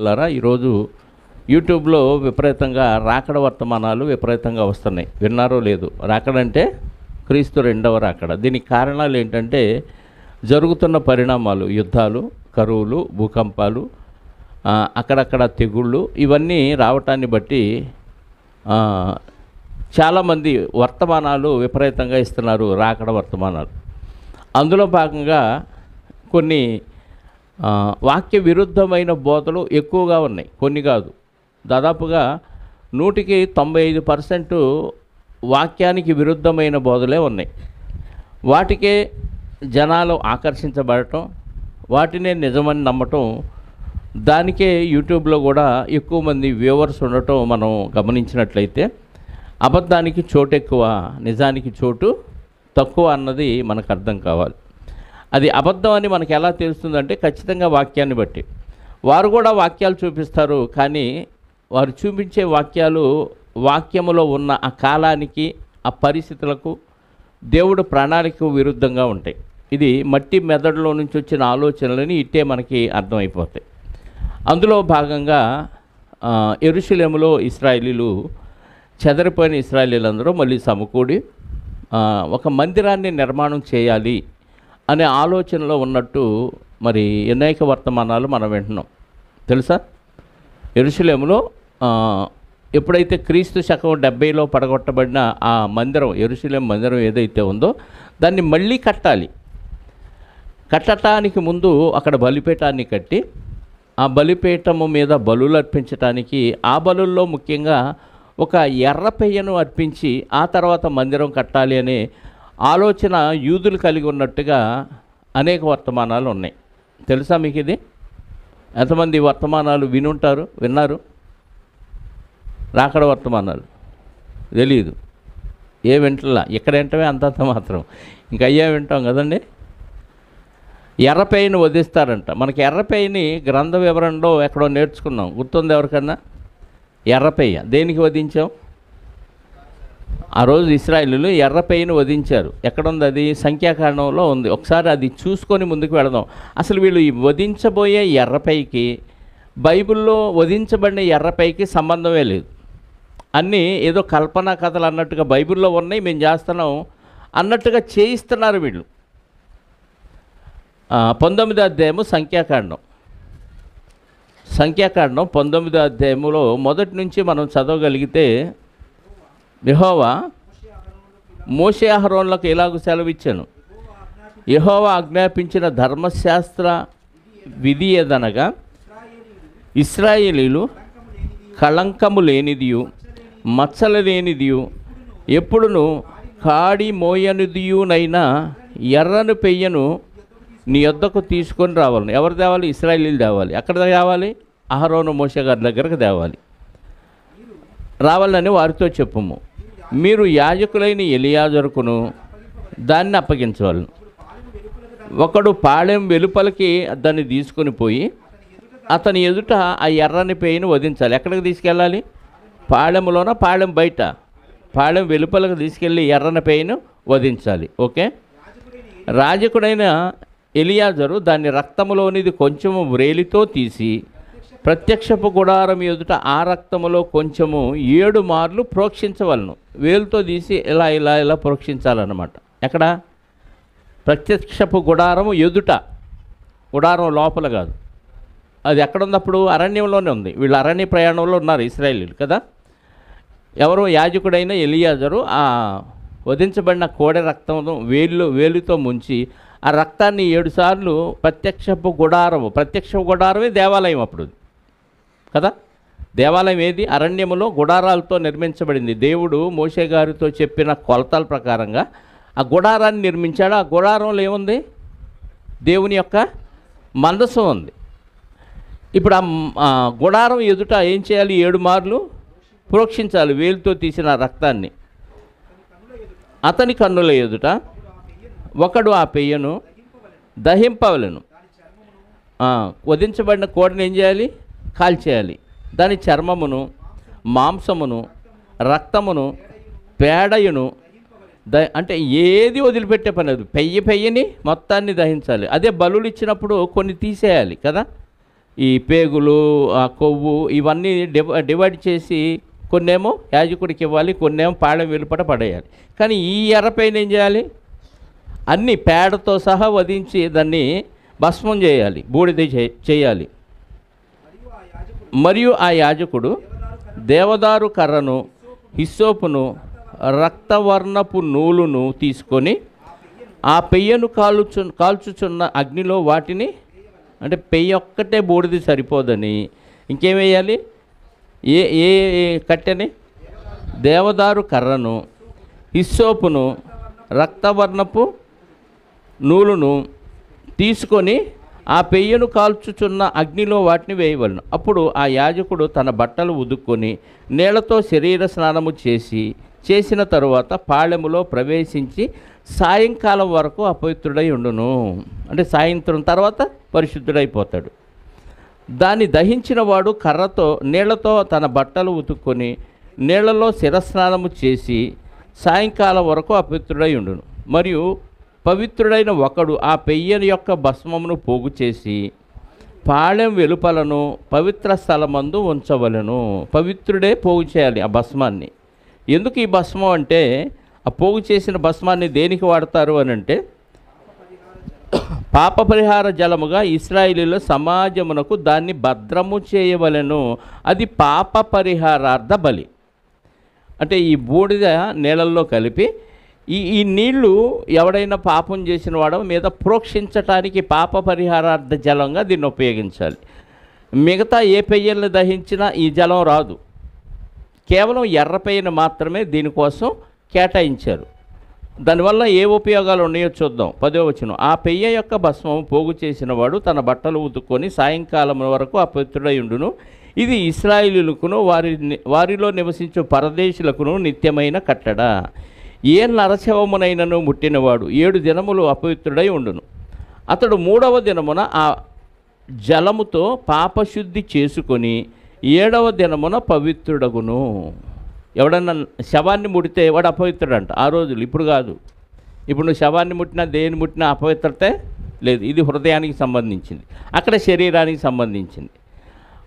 లారా ఈరోజు యూట్యూబ్లో విపరీతంగా రాకడ వర్తమానాలు విపరీతంగా వస్తున్నాయి. విన్నారో లేదు? రాకడంటే క్రీస్తు రెండవ రాకడ. దీనికి కారణాలు ఏంటంటే జరుగుతున్న పరిణామాలు, యుద్ధాలు, కరువులు, భూకంపాలు, అక్కడక్కడ తెగుళ్ళు, ఇవన్నీ రావటాన్ని బట్టి చాలామంది వర్తమానాలు విపరీతంగా ఇస్తున్నారు, రాకడ వర్తమానాలు. అందులో భాగంగా కొన్ని వాక్య విరుద్ధమైన బోధలు ఎక్కువగా ఉన్నాయి, కొన్ని కాదు. దాదాపుగా 95% వాక్యానికి విరుద్ధమైన బోధలే ఉన్నాయి. వాటికే జనాలు ఆకర్షించబడటం, వాటినే నిజమని నమ్మటం, దానికే యూట్యూబ్లో కూడా ఎక్కువ మంది వ్యూవర్స్ ఉండటం మనం గమనించినట్లయితే అబద్ధానికి చోటు ఎక్కువ, నిజానికి చోటు తక్కువ అన్నది మనకు అర్థం కావాలి. అది అబద్ధం అని మనకు ఎలా తెలుస్తుందంటే ఖచ్చితంగా వాక్యాన్ని బట్టి. వారు కూడా వాక్యాలు చూపిస్తారు, కానీ వారు చూపించే వాక్యాలు వాక్యములో ఉన్న ఆ కాలానికి, ఆ పరిస్థితులకు, దేవుడు ప్రణాళికకు విరుద్ధంగా ఉంటాయి. ఇది మట్టి మెదడులో నుంచి వచ్చిన ఆలోచనలని ఇట్టే మనకి అర్థమైపోతాయి. అందులో భాగంగా యెరూషలేములో ఇశ్రాయేలీలు, చెదరిపోయిన ఇశ్రాయేలీలందరూ మళ్ళీ సమకూడి ఒక మందిరాన్ని నిర్మాణం చేయాలి అనే ఆలోచనలో ఉన్నట్టు మరి అనేక వర్తమానాలు మనం వింటున్నాం. తెలుసా? యెరూషలేములో ఎప్పుడైతే క్రీస్తు శకం 70లో పడగొట్టబడిన ఆ మందిరం, యెరూషలేం మందిరం ఏదైతే ఉందో దాన్ని మళ్ళీ కట్టాలి. కట్టడానికి ముందు అక్కడ బలిపీఠాన్ని కట్టి ఆ బలిపీఠము మీద బలులు అర్పించటానికి, ఆ బలుల్లో ముఖ్యంగా ఒక ఎర్రపెయ్యను అర్పించి ఆ తర్వాత మందిరం కట్టాలి అనే ఆలోచన యూదులు కలిగి ఉన్నట్టుగా అనేక వర్తమానాలు ఉన్నాయి. తెలుసా మీకు ఇది? ఎంతమంది వర్తమానాలు విన్నారు? రాకడ వర్తమానాలు తెలియదు, ఏ వింటలా, ఎక్కడ వింటమే అంతంత మాత్రం, ఇంకా అయ్యే వింటాం కదండి. ఎర్రపేయిని వధిస్తారంట. మనకి ఎర్రపేయిని గ్రంథ వివరణలో ఎక్కడో నేర్చుకున్నాం, గుర్తుంది ఎవరికన్నా? ఎర్రపేయ దేనికి వధించాం? ఆ రోజు ఇశ్రాయేలీయులు ఎర్రపేయిని వధించారు. ఎక్కడుంది అది? సంఖ్యాకాండంలో ఉంది. ఒకసారి అది చూసుకొని ముందుకు వెళదాం. అసలు వీళ్ళు వధించబోయే ఎర్రపైకి, బైబిల్లో వధించబడిన ఎర్రపైకి సంబంధమే లేదు. అన్నీ ఏదో కల్పనా కథలు అన్నట్టుగా బైబిల్లో ఉన్నాయి, మేము చేస్తున్నాం అన్నట్టుగా చేయిస్తున్నారు వీళ్ళు. 19వ అధ్యాయము సంఖ్యాకాండం 19వ అధ్యాయములో మొదటి నుంచి మనం చదవగలిగితే, యెహోవా మోషే అహరోనులకు ఇలాగ సెలవిచ్చాను. యెహోవా ఆజ్ఞాపించిన ధర్మశాస్త్ర విధి ఏదనగా, ఇశ్రాయేలీలు కళంకము లేనిదియు మచ్చలు లేనిదియు ఎప్పుడును కాడి మోయనిదియునైనా ఎర్రను పెయ్యను నీ యొద్దకు తీసుకొని రావాలని. ఎవరు తేవాలి? ఇశ్రాయేలీలు తేవాలి. ఎక్కడ తేవాలి? అహరోను మోషే గారి దగ్గరకు తేవాలి. రావాలని వారితో చెప్పుము. మీరు యాజకులైన ఎలియాజరుకును దాన్ని అప్పగించవాలి. ఒకడు పాళెం వెలుపలికి దాన్ని తీసుకొని పోయి అతని ఎదుట ఆ ఎర్రని పేయిని వధించాలి. ఎక్కడికి తీసుకెళ్ళాలి? పాళెములోన, పాళెం బయట, పాళెం వెలుపలికి తీసుకెళ్ళి ఎర్రని పేయిని వధించాలి. ఓకే. రాజకుడైన ఎలియాజరు దాన్ని రక్తములోనిది కొంచెము వ్రేలితో తీసి ప్రత్యక్షపు గుడారం ఎదుట ఆ రక్తములో కొంచెము 7 మార్లు ప్రోక్షించవలను. వేలుతో తీసి ఇలా ఇలా ఇలా ప్రోక్షించాలన్నమాట. ఎక్కడ? ప్రత్యక్షపు గుడారము ఎదుట, గుడారం లోపల కాదు. అది ఎక్కడుంది అప్పుడు? అరణ్యంలోనే ఉంది. వీళ్ళు అరణ్య ప్రయాణంలో ఉన్నారు ఇశ్రాయేలీయులు కదా. ఎవరు? యాజకుడైన ఎలియాజరు ఆ వధించబడిన కోడె రక్తమును వేలుతో ముంచి ఆ రక్తాన్ని 7 సార్లు ప్రత్యక్షపు గుడారమే దేవాలయం అప్పుడు కదా. దేవాలయం ఏది? అరణ్యములో గుడారాలతో నిర్మించబడింది. దేవుడు మోషే గారితో చెప్పిన కొలతల ప్రకారంగా ఆ గుడారాన్ని నిర్మించాడు. ఆ గుడారంలో ఏముంది? దేవుని యొక్క మందసం ఉంది. ఇప్పుడు ఆ గుడారం ఎదుట ఏం చేయాలి? 7 మార్లు ప్రోక్షించాలి వేలుతో తీసిన రక్తాన్ని. అతని కన్నుల ఎదుట ఒకడు ఆ పెయ్యను దహింపవలను. వధించబడిన కోడిని ఏం చేయాలి? కాల్చేయాలి. దాని చర్మమును, మాంసమును, రక్తమును, పేడయును అంటే ఏది వదిలిపెట్టే పని లేదు. పెయ్యని మొత్తాన్ని దహించాలి. అదే బలులు ఇచ్చినప్పుడు కొన్ని తీసేయాలి కదా. ఈ పేగులు, ఆ కొవ్వు ఇవన్నీ డివైడ్ చేసి కొన్నేమో యాజకుడికి ఇవ్వాలి, కొన్నేమో పాళెం వెలుపట పడేయాలి. కానీ ఈ ఎర్రపైన ఏం చేయాలి? అన్ని పేడతో సహా వధించి దాన్ని భస్మం చేయాలి, బూడిద చేయాలి. మరియు ఆ యాజకుడు దేవదారు కర్రను, హిస్సోపును, రక్తవర్ణపు నూలును తీసుకొని ఆ పెయ్యను కాల్చుచున్న అగ్నిలో వాటిని, అంటే పెయ్య ఒక్కటే బూడిది సరిపోదని ఇంకేం వేయాలి? ఏ ఏ కట్టెని? దేవదారు కర్రను, హిస్సోపును, రక్తవర్ణపు నూలును తీసుకొని ఆ పెయ్యను కాల్చుచున్న అగ్నిలో వాటిని వేయవలను. అప్పుడు ఆ యాజకుడు తన బట్టలు ఉదుక్కొని నీళ్లతో శరీర స్నానము చేసిన తరువాత పాళెములో ప్రవేశించి సాయంకాలం వరకు అపవిత్రుడై ఉండును. అంటే సాయంత్రం తర్వాత పరిశుద్ధుడైపోతాడు. దాన్ని దహించిన వాడు కర్రతో నీళ్లతో తన బట్టలు ఉతుక్కొని నీళ్లలో శిరస్నానము చేసి సాయంకాలం వరకు అపవిత్రుడై ఉండును. మరియు పవిత్రుడైన ఒకడు ఆ పెయ్యని యొక్క భస్మమును పోగు చేసి పాళెం వెలుపలను పవిత్ర స్థలమందు ఉంచవలను. పవిత్రుడే పోగు చేయాలి ఆ భస్మాన్ని. ఎందుకు ఈ భస్మం అంటే, ఆ పోగు చేసిన భస్మాన్ని దేనికి వాడతారు అని అంటే, పాప పరిహార జలముగా ఇశ్రాయేలీల సమాజమునకు దాన్ని భద్రము చేయవలెను. అది పాప పరిహారార్థ బలి. అంటే ఈ బూడిద నీళ్ళల్లో కలిపి ఈ నీళ్లు ఎవడైనా పాపం చేసిన వాడు మీద ప్రోక్షించటానికి పాప పరిహారార్థ జలంగా దీన్ని ఉపయోగించాలి. మిగతా ఏ పెయ్యల్ని దహించినా ఈ జలం రాదు. కేవలం ఎర్ర పెయ్యను మాత్రమే దీనికోసం కేటాయించారు. దానివల్ల ఏ ఉపయోగాలు ఉన్నాయో చూద్దాం. 10వ వచనం. ఆ పెయ్య యొక్క భస్మం పోగు చేసిన వాడు తన బట్టలు ఉతుక్కొని సాయంకాలం వరకు అపవిత్రుడై ఉండును. ఇది ఇశ్రాయేలీయులకును వారిలో నివసించే పరదేశులకును నిత్యమైన కట్టడ. ఏ నరశవమునైనను ముట్టినవాడు 7 దినములు అపవిత్రుడై ఉండును. అతడు 3వ దినమున ఆ జలముతో పాపశుద్ధి చేసుకొని 7వ దినమున పవిత్రుడగును. ఎవడన్నా శవాన్ని ముడితే వాడు అపవిత్రుడంట ఆ రోజులు. ఇప్పుడు కాదు. ఇప్పుడు నువ్వు శవాన్ని ముట్టినా దేని ముట్టినా అపవిత్రతే లేదు. ఇది హృదయానికి సంబంధించింది, అక్కడ శరీరానికి సంబంధించింది.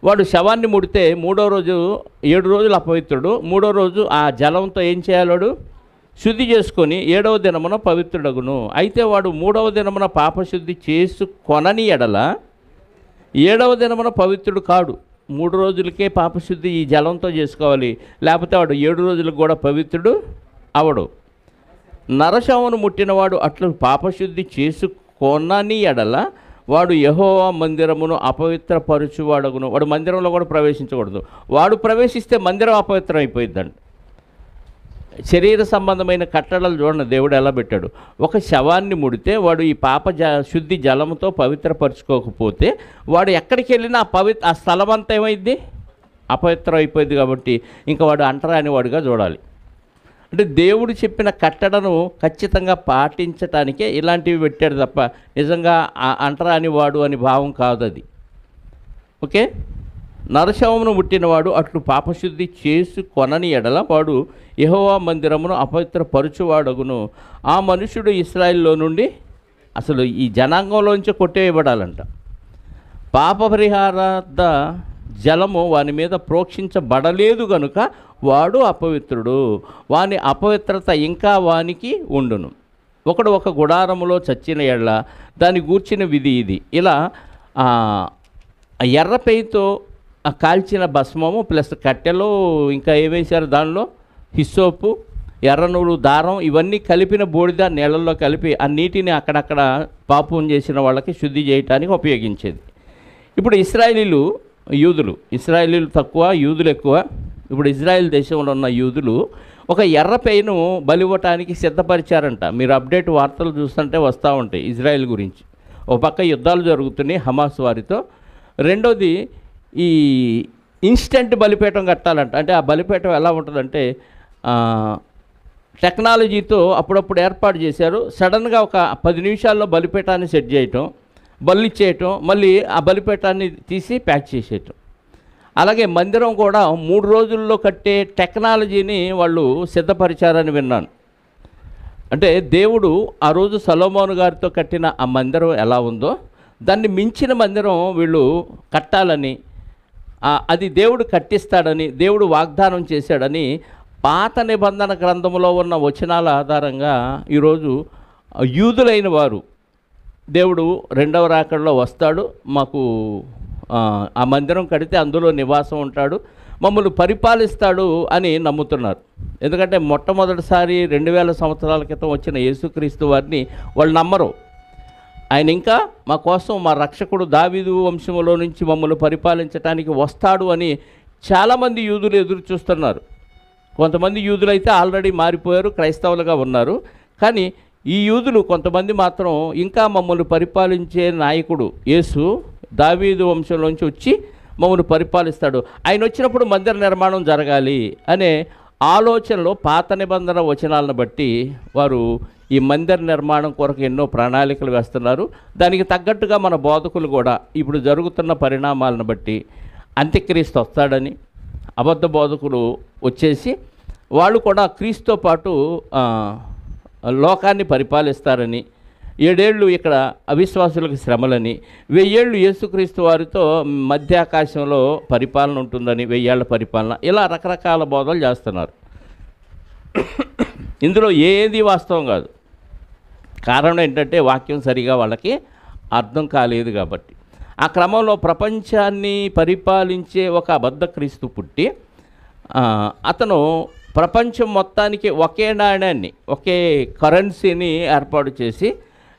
వాడు శవాన్ని ముడితే 3వ రోజు 7 రోజులు అపవిత్రుడు. 3వ రోజు ఆ జలంతో ఏం చేయాలి? వాడు శుద్ధి చేసుకొని 7వ దినమున పవిత్రుడగును. అయితే వాడు 3వ దినమున పాపశుద్ధి చేసుకొనని ఎడల 7వ దినమున పవిత్రుడు కాడు. 3 రోజులకే పాపశుద్ధి ఈ జలంతో చేసుకోవాలి, లేకపోతే వాడు 7 రోజులకు కూడా పవిత్రుడు అవడు. నరశవమును ముట్టినవాడు అట్లు పాపశుద్ధి చేసుకొనని ఎడల వాడు యెహోవా మందిరమును అపవిత్రపరచువాడగును. వాడు మందిరంలో కూడా ప్రవేశించకూడదు. వాడు ప్రవేశిస్తే మందిరం అపవిత్రం అయిపోయిద్దండి. శరీర సంబంధమైన కట్టడలు చూడండి దేవుడు ఎలా పెట్టాడు. ఒక శవాన్ని ముడితే వాడు ఈ పాప శుద్ధి జలముతో పవిత్రపరచుకోకపోతే వాడు ఎక్కడికి వెళ్ళినా ఆ స్థలం అంతా ఏమైంది? అపవిత్రం అయిపోయింది. కాబట్టి ఇంకా వాడు అంటరాని వాడుగా చూడాలి. అంటే దేవుడు చెప్పిన కట్టడను ఖచ్చితంగా పాటించటానికే ఇలాంటివి పెట్టాడు తప్ప నిజంగా అంటరాని వాడు అని భావం కాదు అది. ఓకే. నరశవమును ముట్టినవాడు అట్లు పాపశుద్ధి చేసుకొనని ఎడల వాడు యెహోవా మందిరమును అపవిత్రపరచువాడగును. ఆ మనుషుడు ఇశ్రాయేల్లో నుండి అసలు ఈ జనాంగంలోంచి కొట్టేయబడాలంట. పాప పరిహారార్థ జలము వాని మీద ప్రోక్షించబడలేదు గనుక వాడు అపవిత్రుడు. వాని అపవిత్రత ఇంకా వానికి ఉండును. ఒకడు ఒక గుడారములో చచ్చిన ఎడల దాని గూర్చిన విధి ఇది. ఇలా ఎర్ర పెయ్యతో కాల్చిన భస్మము ప్లస్ కట్టెలో ఇంకా ఏమేశారు దానిలో? హిస్సోపు, ఎర్ర నూలు, దారం ఇవన్నీ కలిపిన బూడిద నీళ్ళల్లో కలిపి ఆ నీటిని అక్కడక్కడ పాపం చేసిన వాళ్ళకి శుద్ధి చేయటానికి ఉపయోగించేది. ఇప్పుడు ఇశ్రాయేలీలు తక్కువ, యూదులు ఎక్కువ. ఇప్పుడు ఇజ్రాయెల్ దేశంలో ఉన్న యూదులు ఒక ఎర్ర పెయ్యను బలివ్వటానికి సిద్ధపరిచారంట. మీరు అప్డేట్ వార్తలు చూస్తుంటే వస్తూ ఉంటాయి ఇజ్రాయెల్ గురించి. ఒక పక్క యుద్ధాలు జరుగుతున్నాయి హమాస్ వారితో. రెండోది ఈ ఇన్స్టెంట్ బలిపీఠం కట్టాలంట. అంటే ఆ బలిపీఠం ఎలా ఉంటుందంటే టెక్నాలజీతో అప్పుడప్పుడు ఏర్పాటు చేశారు. సడన్గా ఒక 10 నిమిషాల్లో బలిపీఠాన్ని సెట్ చేయటం, బలి ఇచ్చేయటం, మళ్ళీ ఆ బలిపీఠాన్ని తీసి ప్యాక్ చేసేయటం. అలాగే మందిరం కూడా 3 రోజుల్లో కట్టే టెక్నాలజీని వాళ్ళు సిద్ధపరిచారని విన్నాను. అంటే దేవుడు ఆ రోజు సొలొమోను గారితో కట్టిన ఆ మందిరం ఎలా ఉందో దాన్ని మించిన మందిరం వీళ్ళు కట్టాలని, అది దేవుడు కట్టిస్తాడని, దేవుడు వాగ్దానం చేశాడని పాత నిబంధన గ్రంథంలో ఉన్న వచనాల ఆధారంగా ఈరోజు యూదులైన వారు దేవుడు రెండవ రాకడలో వస్తాడు, మాకు ఆ మందిరం కడితే అందులో నివాసం ఉంటాడు, మమ్మల్ని పరిపాలిస్తాడు అని నమ్ముతున్నారు. ఎందుకంటే మొట్టమొదటిసారి 2000 సంవత్సరాల క్రితం వచ్చిన యేసుక్రీస్తు వారిని వాళ్ళు నమ్మరు. ఆయన ఇంకా మా కోసం, మా రక్షకుడు దావీదు వంశంలో నుంచి మమ్మల్ని పరిపాలించడానికి వస్తాడు అని చాలామంది యూదులు ఎదురు చూస్తున్నారు. కొంతమంది యూదులైతే ఆల్రెడీ మారిపోయారు, క్రైస్తవులుగా ఉన్నారు. కానీ ఈ యూదులు కొంతమంది మాత్రం ఇంకా మమ్మల్ని పరిపాలించే నాయకుడు యేసు దావీదు వంశంలోంచి వచ్చి మమ్మల్ని పరిపాలిస్తాడు, ఆయన వచ్చినప్పుడు మందిర నిర్మాణం జరగాలి అనే ఆలోచనలో పాత నిబంధన వచనాలను బట్టి వారు ఈ మందిర నిర్మాణం కొరకు ఎన్నో ప్రణాళికలు వేస్తున్నారు. దానికి తగ్గట్టుగా మన బోధకులు కూడా ఇప్పుడు జరుగుతున్న పరిణామాలను బట్టి అంత్యక్రీస్తు వస్తాడని, అబద్ధ బోధకులు వచ్చేసి వాళ్ళు కూడా క్రీస్తుతో పాటు లోకాన్ని పరిపాలిస్తారని, 7 ఏళ్ళు ఇక్కడ అవిశ్వాసులకు శ్రమలని, 1000 ఏళ్ళు యేసుక్రీస్తు వారితో మధ్యాకాశంలో పరిపాలన ఉంటుందని, 1000 ఏళ్ల పరిపాలన, ఇలా రకరకాల బోధలు చేస్తున్నారు. ఇందులో ఏది వాస్తవం కాదు. కారణం ఏంటంటే వాక్యం సరిగా వాళ్ళకి అర్థం కాలేదు కాబట్టి. ఆ క్రమంలో ప్రపంచాన్ని పరిపాలించే ఒక అబద్ధ క్రీస్తు పుట్టి అతను ప్రపంచం మొత్తానికి ఒకే నాణ్యాన్ని, ఒకే కరెన్సీని ఏర్పాటు చేసి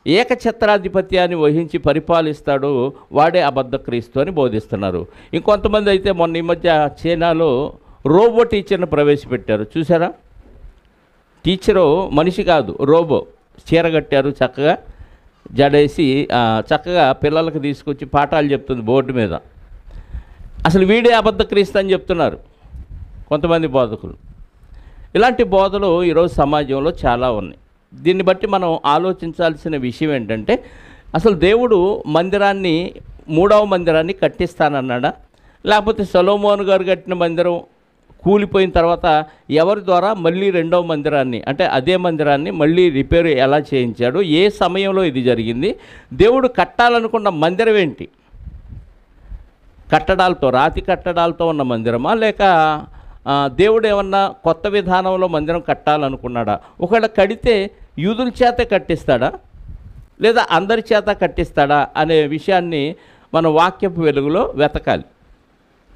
ఏకఛత్రాధిపత్యాన్ని వహించి పరిపాలిస్తాడు, వాడే అబద్ధ క్రీస్తు అని బోధిస్తున్నారు. ఇంకొంతమంది అయితే మొన్న ఈ మధ్య చైనాలో రోబో టీచర్ని ప్రవేశపెట్టారు, చూసారా? టీచరు మనిషి కాదు, రోబో. చీర కట్టారు, చక్కగా జడేసి చక్కగా పిల్లలకు తీసుకొచ్చి పాఠాలు చెప్తుంది బోర్డు మీద. అసలు వీడే అబద్ధ క్రీస్తు అని చెప్తున్నారు కొంతమంది బోధకులు. ఇలాంటి బోధలు ఈరోజు సమాజంలో చాలా ఉన్నాయి. దీన్ని బట్టి మనం ఆలోచించాల్సిన విషయం ఏంటంటే, అసలు దేవుడు మందిరాన్ని, 3వ మందిరాన్ని కట్టిస్తానన్నాడా, లేకపోతే సొలొమోను గారు కట్టిన మందిరం కూలిపోయిన తర్వాత ఎవరి ద్వారా మళ్ళీ 2వ మందిరాన్ని, అంటే అదే మందిరాన్ని మళ్ళీ రిపేర్ ఎలా చేయించాడు, ఏ సమయంలో ఇది జరిగింది, దేవుడు కట్టాలనుకున్న మందిరం ఏంటి, కట్టడాలతో, రాతి కట్టడాలతో ఉన్న మందిరమా, లేక దేవుడు ఏమన్నా కొత్త విధానంలో మందిరం కట్టాలనుకున్నాడా, ఒకవేళ కడితే యూదుల చేత కట్టిస్తాడా లేదా అందరి చేత కట్టిస్తాడా అనే విషయాన్ని మన వాక్యపు వెలుగులో వెతకాలి.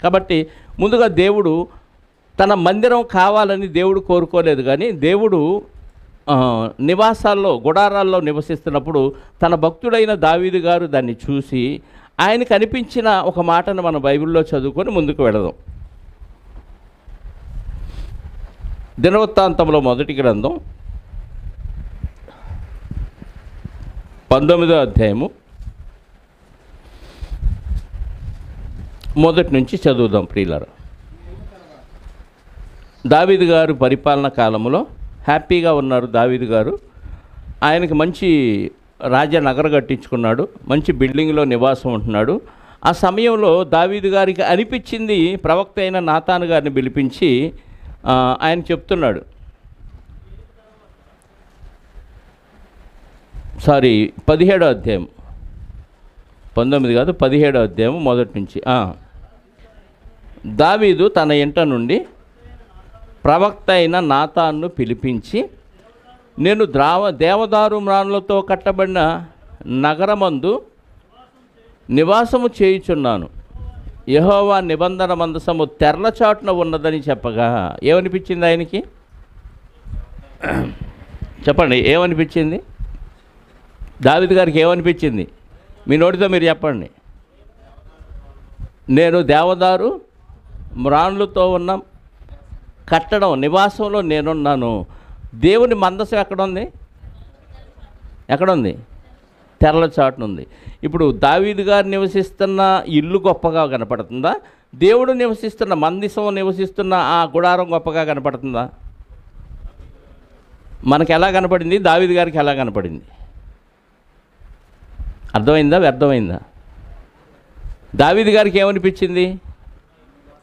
కాబట్టి ముందుగా దేవుడు తన మందిరం కావాలని దేవుడు కోరుకోలేదు, కానీ దేవుడు నివాసాల్లో, గుడారాల్లో నివసిస్తున్నప్పుడు తన భక్తుడైన దావీదు గారు దాన్ని చూసి ఆయనకు అనిపించిన ఒక మాటను మన బైబిల్లో చదువుకొని ముందుకు వెళదాం. దినవృత్తాంతంలో మొదటి గ్రంథం 19వ అధ్యాయము మొదటి నుంచి చదువుదాం ప్రియులారా. దావీదు గారు పరిపాలన కాలంలో హ్యాపీగా ఉన్నారు. దావీదు గారు ఆయనకి మంచి రాజనగర కట్టించుకున్నాడు, మంచి బిల్డింగ్లో నివాసం ఉంటున్నాడు. ఆ సమయంలో దావీదు గారికి అనిపించింది, ప్రవక్త అయిన నాతాను గారిని పిలిపించి ఆయన చెప్తున్నాడు, 17వ అధ్యాయం, 19 కాదు 17వ అధ్యాయం మొదటి నుంచి. దావీదు తన ఇంట నుండి ప్రవక్త అయిన నాతాన్ను పిలిపించి, నేను దేవదారు మ్రాణులతో కట్టబడిన నగరమందు నివాసము చేయుచున్నాను, యెహోవా నిబంధన మందసము తెరలచాటున ఉన్నదని చెప్పగా ఏమనిపించింది ఆయనకి? చెప్పండి, ఏమనిపించింది? దావీదు గారికి ఏమనిపించింది? మీ నోటితో మీరు చెప్పండి. నేను దేవదారు మ్రాణులతో ఉన్న కట్టడం నివాసంలో నేనున్నాను. దేవుని మందసం ఎక్కడుంది? ఎక్కడుంది? తెరల చాటునుంది. ఇప్పుడు దావీదు గారు నివసిస్తున్న ఇల్లు గొప్పగా కనపడుతుందా, దేవుడు నివసిస్తున్న మందిసం నివసిస్తున్న ఆ గుడారం గొప్పగా కనపడుతుందా? మనకు ఎలా కనపడింది, దావీదు గారికి ఎలా కనపడింది? అర్థమైందా? వ్యర్థమైందా? దావీదు గారికి ఏమనిపించింది?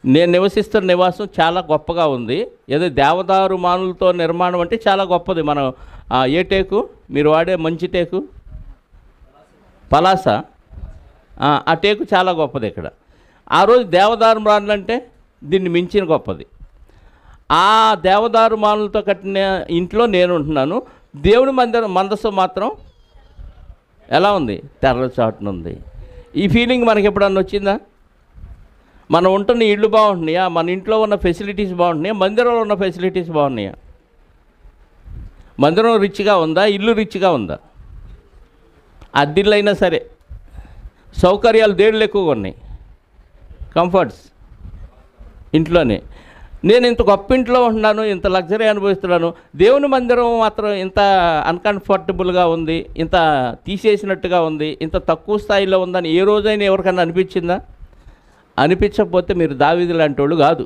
నేను నివసిస్తున్న నివాసం చాలా గొప్పగా ఉంది, ఏదో దేవదారు మానులతో నిర్మాణం అంటే చాలా గొప్పది. మనం ఏ టేకు మీరు వాడే మంచి టేకు? పలాస. ఆ టేకు చాలా గొప్పది ఇక్కడ. ఆ రోజు దేవదారు మ్రానులు అంటే దీన్ని మించిన గొప్పది. ఆ దేవదారు మానులతో కట్టిన ఇంట్లో నేను ఉంటున్నాను. దేవుని మందసం మాత్రం ఎలా ఉంది? తెర్ర చాటున ఉంది. ఈ ఫీలింగ్ మనకి ఎప్పుడన్నా వచ్చిందా? మనం ఉంటున్న ఇళ్ళు బాగుంటున్నాయా? మన ఇంట్లో ఉన్న ఫెసిలిటీస్ బాగుంటున్నాయా? మందిరంలో ఉన్న ఫెసిలిటీస్ బాగున్నాయా? మందిరం రిచ్గా ఉందా? ఇల్లు రిచ్గా ఉందా? అద్దిళ్ళైనా సరే సౌకర్యాలు దేళ్ళు ఎక్కువగా ఉన్నాయి, కంఫర్ట్స్ ఇంట్లోనే. నేను ఇంత గొప్ప ఇంట్లో ఉంటున్నాను, ఇంత లగ్జరీ అనుభవిస్తున్నాను, దేవుని మందిరం మాత్రం ఇంత అన్కంఫర్టబుల్గా ఉంది, ఇంత తీసేసినట్టుగా ఉంది, ఇంత తక్కువ స్థాయిలో ఉందని ఏ రోజైనా ఎవరికైనా అనిపించిందా? అనిపించకపోతే మీరు దావీదు లాంటి వాళ్ళు కాదు.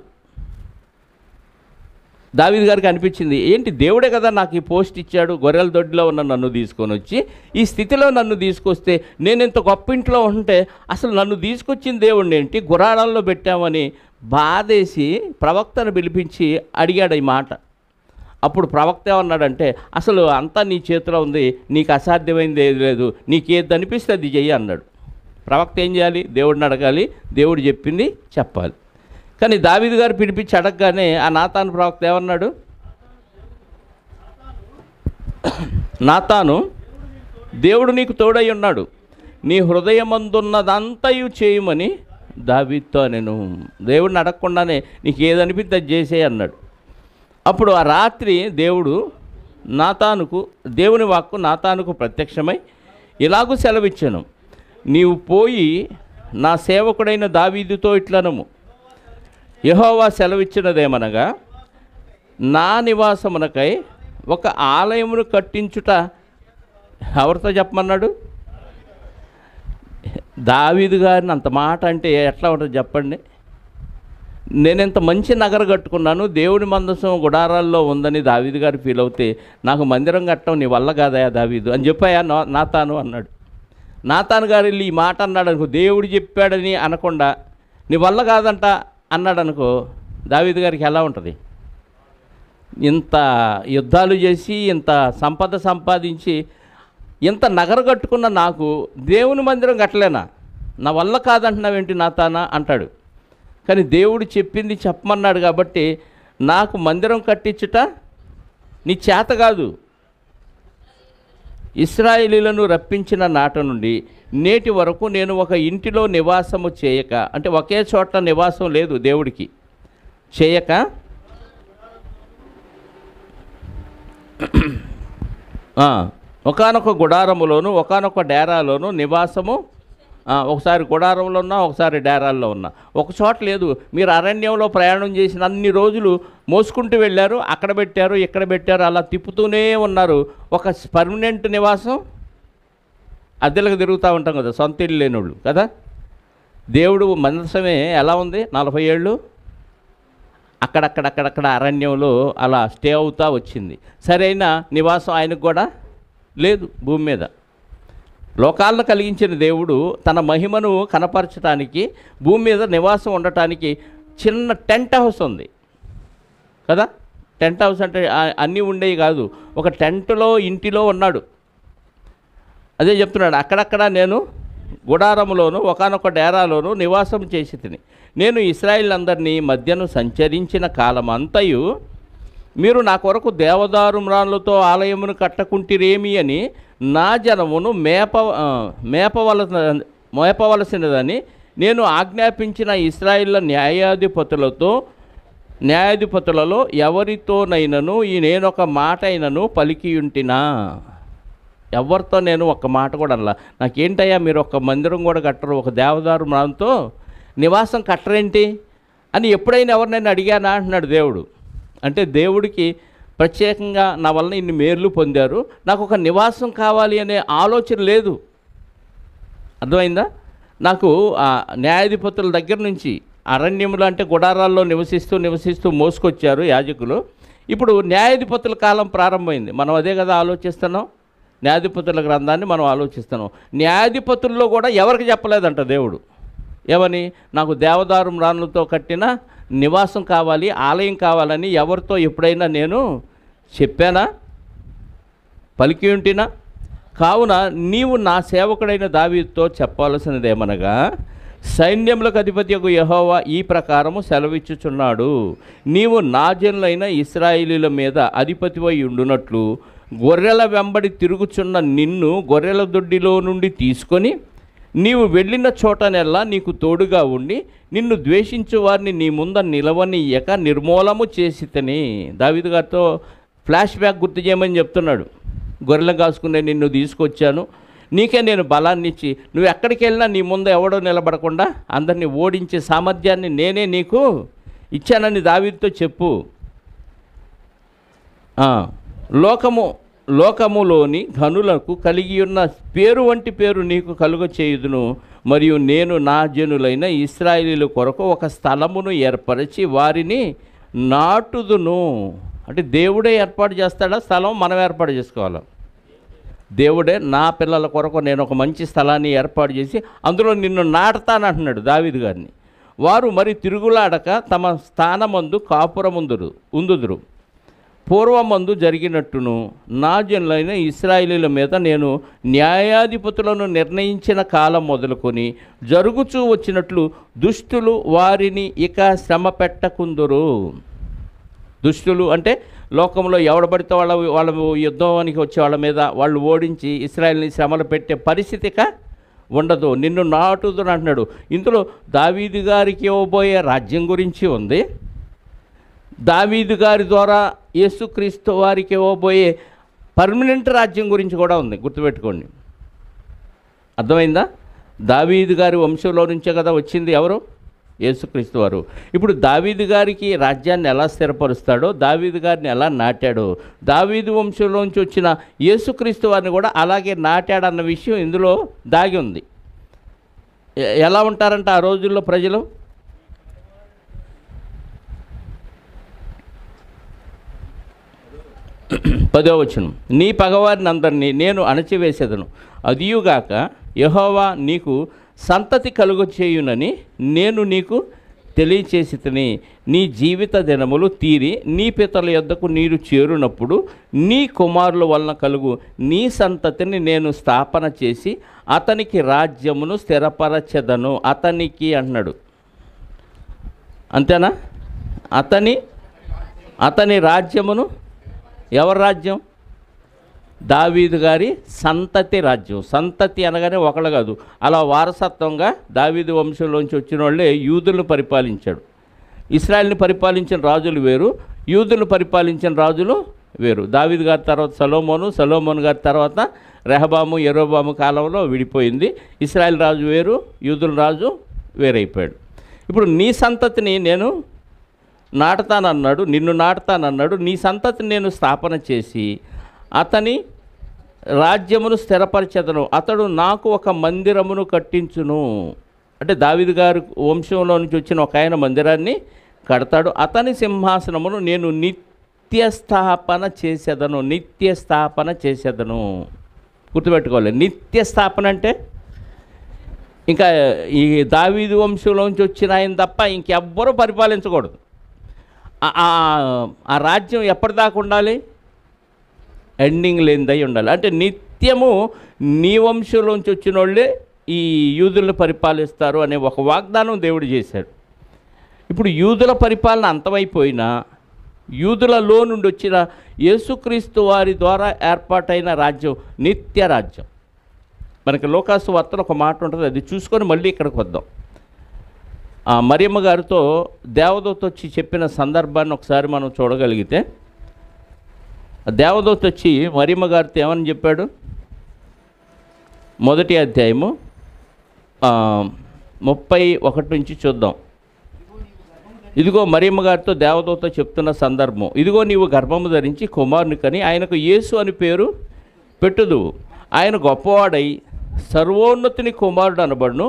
దావీదు గారికి అనిపించింది, ఏంటి దేవుడే కదా నాకు ఈ పోస్ట్ ఇచ్చాడు, గొర్రెల దొడ్డిలో ఉన్న నన్ను తీసుకొని వచ్చి ఈ స్థితిలో నన్ను తీసుకొస్తే, నేను ఇంత గొప్ప ఇంట్లో ఉంటే అసలు నన్ను తీసుకొచ్చిన దేవుడిని ఏంటి గురాడాల్లో పెట్టామని బాధేసి ప్రవక్తను పిలిపించి అడిగాడు ఈ మాట. అప్పుడు ప్రవక్త ఏమన్నాడంటే, అసలు అంతా నీ చేతిలో ఉంది, నీకు అసాధ్యమైంది ఏది లేదు, నీకేది అనిపిస్తే అది చెయ్యి అన్నాడు. ప్రవక్త ఏం చేయాలి? దేవుడిని అడగాలి, దేవుడు చెప్పింది చెప్పాలి. కానీ దావీదు గారు పిలిపించి అడగగానే ఆ నాతాను ప్రవక్త ఏమన్నాడు? నాతాను, దేవుడు నీకు తోడై ఉన్నాడు, నీ హృదయమందున్నదంతయు చేయమని దావీదుతో నేను. దేవుడిని అడగకుండానే నీకు ఏదనిపిస్తే అది చేసే అన్నాడు. అప్పుడు ఆ రాత్రి దేవుని వాక్కు నాతానుకు ప్రత్యక్షమై ఇలాగూ సెలవిచ్చాను, నీవు పోయి నా సేవకుడైన దావీదుతో ఇట్లనము, యెహోవా సెలవిచ్చినదేమనగా, నా నివాసమునకై ఒక ఆలయమును కట్టించుట. ఎవరితో చెప్పమన్నాడు? దావీదు గారిని అంత మాట అంటే ఎట్లా ఉంటుంది చెప్పండి? నేను ఇంత మంచి నగర కట్టుకున్నాను, దేవుని మందసం గుడారాల్లో ఉందని దావీదు గారు ఫీల్ అవుతే, నాకు మందిరం కట్టడం నీ వల్ల కాదయా దావీదు అని చెప్పాయా నాతాను అన్నాడు. నాతాను గారు వెళ్ళి ఈ మాట అన్నాడు అనుకో, దేవుడు చెప్పాడని అనకుండా నీ వల్ల కాదంట అన్నాడు అనుకో, దావీదు గారికి ఎలా ఉంటుంది? ఇంత యుద్ధాలు చేసి ఇంత సంపద సంపాదించి ఇంత నగర కట్టుకున్న నాకు దేవుని మందిరం కట్టలేనా, నా వల్ల కాదంటున్నావేంటి నాతానా అంటాడు. కానీ దేవుడు చెప్పింది చెప్పమన్నాడు కాబట్టి నాకు మందిరం కట్టించుట నీ చేత కాదు. ఇశ్రాయేలీయులను రప్పించిన నాట నుండి నేటి వరకు నేను ఒక ఇంటిలో నివాసము చేయక, అంటే ఒకే చోట నివాసం లేదు దేవుడికి, చేయక ఒకానొక గుడారములోను ఒకానొక డేరాలోను నివాసము, ఒకసారి గుడారంలో ఉన్నా ఒకసారి డేరాల్లో ఉన్నా, ఒక చోట లేదు. మీరు అరణ్యంలో ప్రయాణం చేసిన అన్ని రోజులు మోసుకుంటూ వెళ్ళారు, అక్కడ పెట్టారు ఇక్కడ పెట్టారు, అలా తిప్పుతూనే ఉన్నారు. ఒక పర్మనెంట్ నివాసం అద్దెలకు తిరుగుతూ ఉంటాం కదా, సొంత ఇల్లు లేనోళ్ళు కదా. దేవుడు మందసమే ఎలా ఉంది? 40 ఏళ్ళు అక్కడక్కడక్కడక్కడ అరణ్యంలో అలా స్టే అవుతూ వచ్చింది. సరైన నివాసం ఆయనకు కూడా లేదు భూమి మీద. లోకాలను కలిగించిన దేవుడు తన మహిమను కనపరచడానికి భూమి మీద నివాసం ఉండటానికి చిన్న టెంట్ హౌస్ ఉంది కదా. టెంట్ హౌస్ అంటే అన్నీ ఉండేవి కాదు, ఒక టెంట్లో ఇంటిలో ఉన్నాడు. అదే చెప్తున్నాడు, అక్కడక్కడ నేను గుడారములోను ఒకానొక డేరాలోను నివాసం చేసి తిని, నేను ఇశ్రాయేలందరినీ మధ్యను సంచరించిన కాలమంతయు మీరు నా కొరకు దేవదారు మ్రానులతో ఆలయమును కట్టకుంటిరేమి అని నా జనమును మేపవలసినదని నేను ఆజ్ఞాపించిన ఇశ్రాయేళ్ల న్యాయాధిపతులలో ఎవరితోనైనను నేనొక మాట అయినను పలికియుంటినా. ఎవరితో నేను ఒక్క మాట కూడా అనలా. నాకేంటయ్యా మీరు ఒక మందిరం కూడా కట్టరు, ఒక దేవదారు మ్రానుతో నివాసం కట్టరేంటి అని ఎప్పుడైనా ఎవరినైనా అడిగానా అంటున్నాడు దేవుడు. అంటే దేవుడికి ప్రత్యేకంగా నా వలన ఇన్ని మేర్లు పొందారు, నాకు ఒక నివాసం కావాలి అనే ఆలోచన లేదు. అర్థమైందా? నాకు న్యాయాధిపతుల దగ్గర నుంచి అరణ్యములు అంటే గుడారాల్లో నివసిస్తూ మోసుకొచ్చారు యాజకులు. ఇప్పుడు న్యాయాధిపతుల కాలం ప్రారంభమైంది, మనం అదే కదా ఆలోచిస్తున్నాం. న్యాయాధిపతుల గ్రంథాన్ని మనం ఆలోచిస్తున్నాం. న్యాయాధిపతుల్లో కూడా ఎవరికి చెప్పలేదంట దేవుడు. ఏమని? నాకు దేవదారు మ్రానులతో కట్టిన నివాసం కావాలి, ఆలయం కావాలని ఎవరితో ఎప్పుడైనా నేను చెప్పానా, పలికి ఉంటినా? కావున నీవు నా సేవకుడైన దావీదుతో చెప్పవలసినదేమనగా, సైన్యములకు అధిపతియగు యెహోవా ఈ ప్రకారము సెలవిచ్చుచున్నాడు, నీవు నా జనులైన ఇశ్రాయేలీయుల మీద అధిపతివై ఉండునట్లు గొర్రెల వెంబడి తిరుగుచున్న నిన్ను గొర్రెల దొడ్డిలో నుండి తీసుకొని నీవు వెళ్ళిన చోటనెల్లా నీకు తోడుగా ఉండి నిన్ను ద్వేషించు వారిని నీ ముంద నిలవనీయక నిర్మూలము చేసితని. దావీదు గారితో ఫ్లాష్ బ్యాక్ గుర్తు చేయమని చెప్తున్నాడు. గొర్రెలు కాసుకునే నిన్ను తీసుకొచ్చాను, నీకే నేను బలాన్ని ఇచ్చి నువ్వు ఎక్కడికి వెళ్ళినా నీ ముందు ఎవడో నిలబడకుండా అందరినీ ఓడించే సామర్థ్యాన్ని నేనే నీకు ఇచ్చానని దావీదుతో చెప్పు. లోకములోని ఘనులకు కలిగి ఉన్న పేరు వంటి పేరు నీకు కలుగ చేయుదును. మరియు నేను నా జనులైన ఇశ్రాయేలీయుల కొరకు ఒక స్థలమును ఏర్పరిచి వారిని నాటుదును. అంటే దేవుడే ఏర్పాటు చేస్తాడా స్థలం? మనం ఏర్పాటు చేసుకోవాలి. దేవుడే నా పిల్లల కొరకు నేను ఒక మంచి స్థలాన్ని ఏర్పాటు చేసి అందులో నిన్ను నాటుతానంటున్నాడు దావీదు గారిని. వారు మరి తిరుగులాడక తమ స్థానమందు ఉందుదురు. పూర్వమందు జరిగినట్టును నా జనులైన ఇశ్రాయేలీయుల మీద నేను న్యాయాధిపతులను నిర్ణయించిన కాలం మొదలుకొని జరుగుచూ వచ్చినట్లు దుష్టులు వారిని ఇక శ్రమ పెట్టకుందురు. దుష్టులు అంటే లోకంలో ఎవడబడితే వాళ్ళ యుద్ధానికి వచ్చే వాళ్ళ మీద వాళ్ళు ఓడించి ఇశ్రాయేలుని శ్రమలు పెట్టే పరిస్థితిక ఉండదు. నిన్ను నాటుదును అంటున్నాడు. ఇందులో దావీదు గారికి ఇవ్వబోయే రాజ్యం గురించి ఉంది. దావీదు గారి ద్వారా యేసుక్రీస్తు వారికి ఇవ్వబోయే పర్మనెంట్ రాజ్యం గురించి కూడా ఉంది. గుర్తుపెట్టుకోండి. అర్థమైందా? దావీదు గారి వంశంలో నుంచే కదా వచ్చింది ఎవరు? యేసుక్రీస్తు వారు. ఇప్పుడు దావీదు గారికి రాజ్యాన్ని ఎలా స్థిరపరుస్తాడో, దావీదు గారిని ఎలా నాటాడో, దావీదు వంశంలోంచి వచ్చిన యేసుక్రీస్తు వారిని కూడా అలాగే నాటాడన్న విషయం ఇందులో దాగి ఉంది. ఎలా ఉంటారంట ఆ రోజుల్లో ప్రజలు? 10వ వచనం, నీ పగవారిని అందరినీ నేను అణచివేసేదను, అదియుగాక యెహోవా నీకు సంతతి కలుగ చేయునని నేను నీకు తెలియచేసితిని. నీ జీవిత దినములు తీరి నీ పితరుల యొద్దకు నీరు చేరునప్పుడు నీ కుమారుల వలన కలుగు నీ సంతతిని నేను స్థాపన చేసి అతనికి రాజ్యమును స్థిరపరచెదను. అతనికి అంటున్నాడు, అంతేనా? అతని రాజ్యమును, ఎవరి రాజ్యం? దావీదు గారి సంతతి రాజ్యం. సంతతి అనగానే ఒకళ్ళు కాదు, అలా వారసత్వంగా దావీదు వంశంలోంచి వచ్చిన వాళ్ళే యూదులను పరిపాలించాడు. ఇశ్రాయేల్ని పరిపాలించిన రాజులు వేరు, యూదులను పరిపాలించిన రాజులు వేరు. దావీదు గారి తర్వాత సొలొమోను గారి తర్వాత రెహబాము, యెరోబాము కాలంలో విడిపోయింది. ఇశ్రాయేల్ రాజు వేరు, యూదుల రాజు వేరైపోయాడు. ఇప్పుడు నీ సంతతిని నేను నాటుతానన్నాడు, నిన్ను నాటుతానన్నాడు. నీ సంతతిని నేను స్థాపన చేసి అతని రాజ్యమును స్థిరపరచెదను. అతడు నాకు ఒక మందిరమును కట్టించును. అంటే దావీదు గారి వంశంలో నుంచి వచ్చిన ఒక ఆయన మందిరాన్ని కడతాడు. అతని సింహాసనమును నేను నిత్యస్థాపన చేసేదను. గుర్తుపెట్టుకోవాలి, నిత్యస్థాపన అంటే ఇంకా ఈ దావీదు వంశంలోంచి వచ్చిన ఆయన తప్ప ఇంకెవ్వరూ పరిపాలించకూడదు. ఆ రాజ్యం ఎప్పటిదాకా ఉండాలి? ఎండింగ్ లేనిదై ఉండాలి. అంటే నిత్యము నీ వంశంలోంచి వచ్చిన వాళ్ళే ఈ యూదులను పరిపాలిస్తారు అనే ఒక వాగ్దానం దేవుడు చేశాడు. ఇప్పుడు యూదుల పరిపాలన అంతమైపోయినా యూదులలో నుండి వచ్చిన యేసుక్రీస్తు వారి ద్వారా ఏర్పాటైన రాజ్యం నిత్య రాజ్యం. మనకి లోకాసు వార్తలో ఒక మాట ఉంటుంది, అది చూసుకొని మళ్ళీ ఇక్కడికి వద్దాం. మరియమ్మ గారితో దేవదూత వచ్చి చెప్పిన సందర్భాన్ని ఒకసారి మనం చూడగలిగితే, దేవదూత వచ్చి మరియమ్మ గారితో ఏమని చెప్పాడు? 1వ అధ్యాయము 31 నుంచి చూద్దాం. ఇదిగో మరియమ్మ గారితో దేవదూత చెప్తున్న సందర్భం, ఇదిగో నీవు గర్భము ధరించి కుమారుని కని ఆయనకు యేసు అని పేరు పెట్టుదు. ఆయన గొప్పవాడై సర్వోన్నతుని కుమారుడు అనబడును.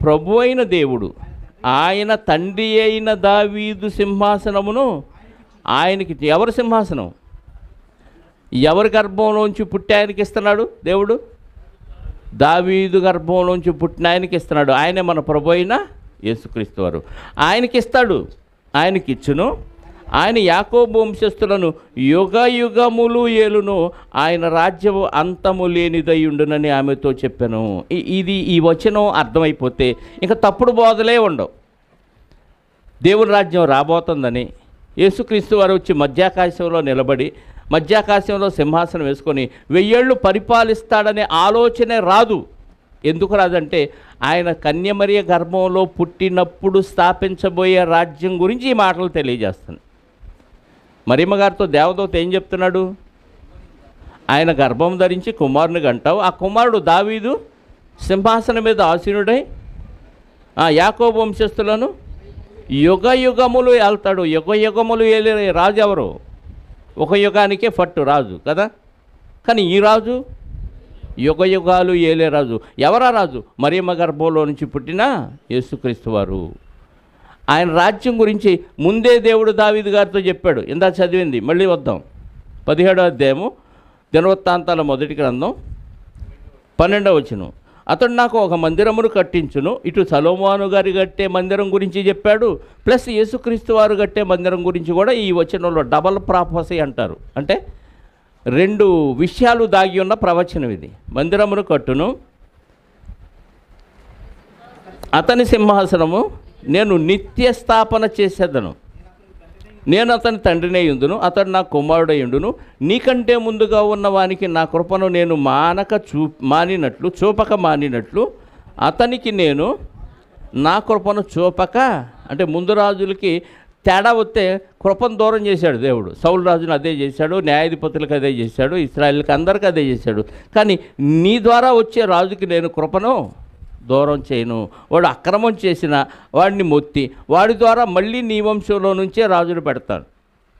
ప్రభు అయిన దేవుడు ఆయన తండ్రి అయిన దావీదు సింహాసనమును ఆయనకి, ఎవరి సింహాసనం? ఎవరి గర్భంలోంచి పుట్టి ఆయనకి ఇస్తున్నాడు దేవుడు? దావీదు గర్భంలోంచి పుట్టిన ఆయనకి ఇస్తున్నాడు. ఆయనే మన ప్రభు అయిన యేసుక్రీస్తు వారు. ఆయనకి ఇస్తాడు, ఆయనకి ఇచ్చును. ఆయన యాకోబు వంశస్థులను యుగ యుగములు ఏలును, ఆయన రాజ్యము అంతము లేనిదయ్యుండునని ఆమెతో చెప్పాను. ఈ వచనం అర్థమైపోతే ఇంకా తప్పుడు బోధలే ఉండవు. దేవుని రాజ్యం రాబోతుందని, యేసుక్రీస్తు వారు వచ్చి మధ్యాకాశంలో నిలబడి మధ్యాకాశంలో సింహాసనం వేసుకొని 1000 ఏళ్ళు పరిపాలిస్తాడనే ఆలోచనే రాదు. ఎందుకు రాదంటే ఆయన కన్యమరియ గర్భంలో పుట్టినప్పుడు స్థాపించబోయే రాజ్యం గురించి ఈ మాటలు తెలియజేస్తాను. మరియమ్మ గారితో దేవదూత ఏం చెప్తున్నాడు? ఆయన గర్భం ధరించి కుమారుని కంటావు, ఆ కుమారుడు దావీదు సింహాసనం మీద ఆసీనుడై యాకోబు వంశస్థులను యుగ యుగములు ఏళ్తాడు. యుగ యుగములు ఏలే రాజు ఎవరు? ఒక యుగానికే ఫట్టు రాజు కదా. కానీ ఈ రాజు యుగ యుగాలు ఏలే రాజు. ఎవరా రాజు? మరియమ్మ గర్భంలో నుంచి పుట్టిన యేసుక్రీస్తు వారు. ఆయన రాజ్యం గురించి ముందే దేవుడు దావీదు గారితో చెప్పాడు. ఇందా చదివింది, మళ్ళీ వద్దాం. 17వ అధ్యాయము దినవృత్తాంతాల మొదటి గ్రంథం 12వ వచనం. అతడు నాకు ఒక మందిరమును కట్టించును. ఇటు సొలొమోను గారి కట్టే మందిరం గురించి చెప్పాడు, ప్లస్ యేసుక్రీస్తు వారు కట్టే మందిరం గురించి కూడా ఈ వచనంలో డబల్ ప్రాఫెసీ అంటారు. అంటే 2 విషయాలు దాగి ఉన్న ప్రవచనం ఇది. మందిరమును కట్టును, అతని సింహాసనము నేను నిత్య స్థాపన చేసేదను, నేను అతని తండ్రినే యుందును, అతడు నా కుమారుడై యుండును. నీకంటే ముందుగా ఉన్న వానికి నా కృపను నేను చూపక మానినట్లు అతనికి నేను నా కృపను చూపక. అంటే ముందు రాజులకి తేడా వస్తే కృపను దూరం చేశాడు దేవుడు. సౌలు రాజును అదే చేశాడు, న్యాయాధిపతులకు అదే చేశాడు, ఇశ్రాయేలుకి అందరికీ అదే చేశాడు. కానీ నీ ద్వారా వచ్చే రాజుకి నేను కృపను దూరం చేయను. వాడు అక్రమం చేసిన వాడిని మొత్తి వాడి ద్వారా మళ్ళీ నీ వంశంలో నుంచే రాజును పెడతాను.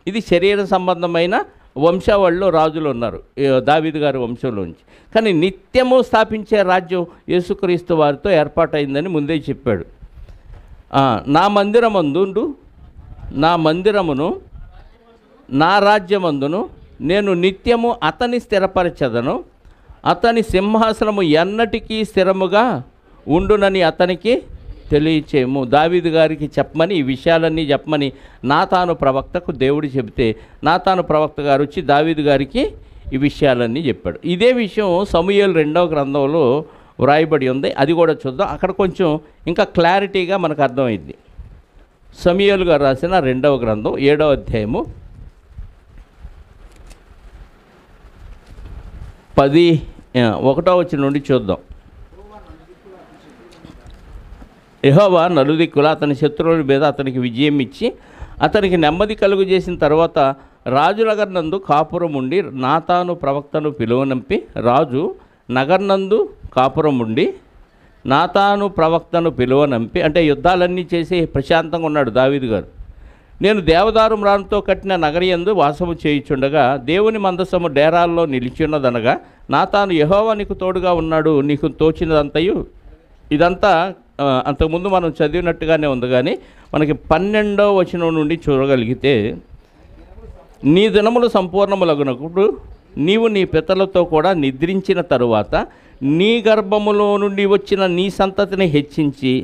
ఇది శరీర సంబంధమైన వంశావళిలో రాజులు ఉన్నారు దావీదు గారి వంశంలో నుంచి. కానీ నిత్యము స్థాపించే రాజ్యం యేసుక్రీస్తు వారితో ఏర్పాటైందని ముందే చెప్పాడు. నా మందిరమును నా రాజ్యమందును నేను నిత్యము అతని స్థిరపరచదను, అతని సింహాసనము ఎన్నటికీ స్థిరముగా ఉండునని అతనికి తెలియచేయము. దావీదు గారికి చెప్పమని, ఈ విషయాలన్నీ చెప్పమని నాతాను ప్రవక్తకు దేవుడు చెబితే నాతాను ప్రవక్త గారు వచ్చి దావీదు గారికి ఈ విషయాలన్నీ చెప్పాడు. ఇదే విషయం సమూయేలు 2వ గ్రంథంలో వ్రాయబడి ఉంది. అది కూడా చూద్దాం. అక్కడ కొంచెం ఇంకా క్లారిటీగా మనకు అర్థమైంది. సమూయేలు గారు రాసిన 2వ గ్రంథం 7వ అధ్యాయము 1వ వచనం నుండి చూద్దాం. యెహోవా నలుదిక్కుల అతని శత్రువుల మీద అతనికి విజయం ఇచ్చి అతనికి నెమ్మది కలుగు చేసిన తర్వాత రాజు నగర్నందు కాపురం ఉండి నాతాను ప్రవక్తను పిలువనంపి, రాజు నగర్నందు కాపురం ఉండి నాతాను ప్రవక్తను పిలువనంపి, అంటే యుద్ధాలన్నీ చేసి ప్రశాంతంగా ఉన్నాడు దావీదు గారు. నేను దేవదారు మ్రానుతో కట్టిన నగరియందు వాసము చేయుచుండగా దేవుని మందసము డేరాల్లో నిలిచిన్నదనగా నాతాను యెహోవా నీకు తోడుగా ఉన్నాడు, నీకు తోచినదంతయు. ఇదంతా అంతకుముందు మనం చదివినట్టుగానే ఉంది. కానీ మనకి 12వ వచనం నుండి చూడగలిగితే, నీ దినములు సంపూర్ణములగునప్పుడు నీవు నీ పితరులతో కూడా నిద్రించిన తరువాత నీ గర్భములో నుండి వచ్చిన నీ సంతతిని హెచ్చించి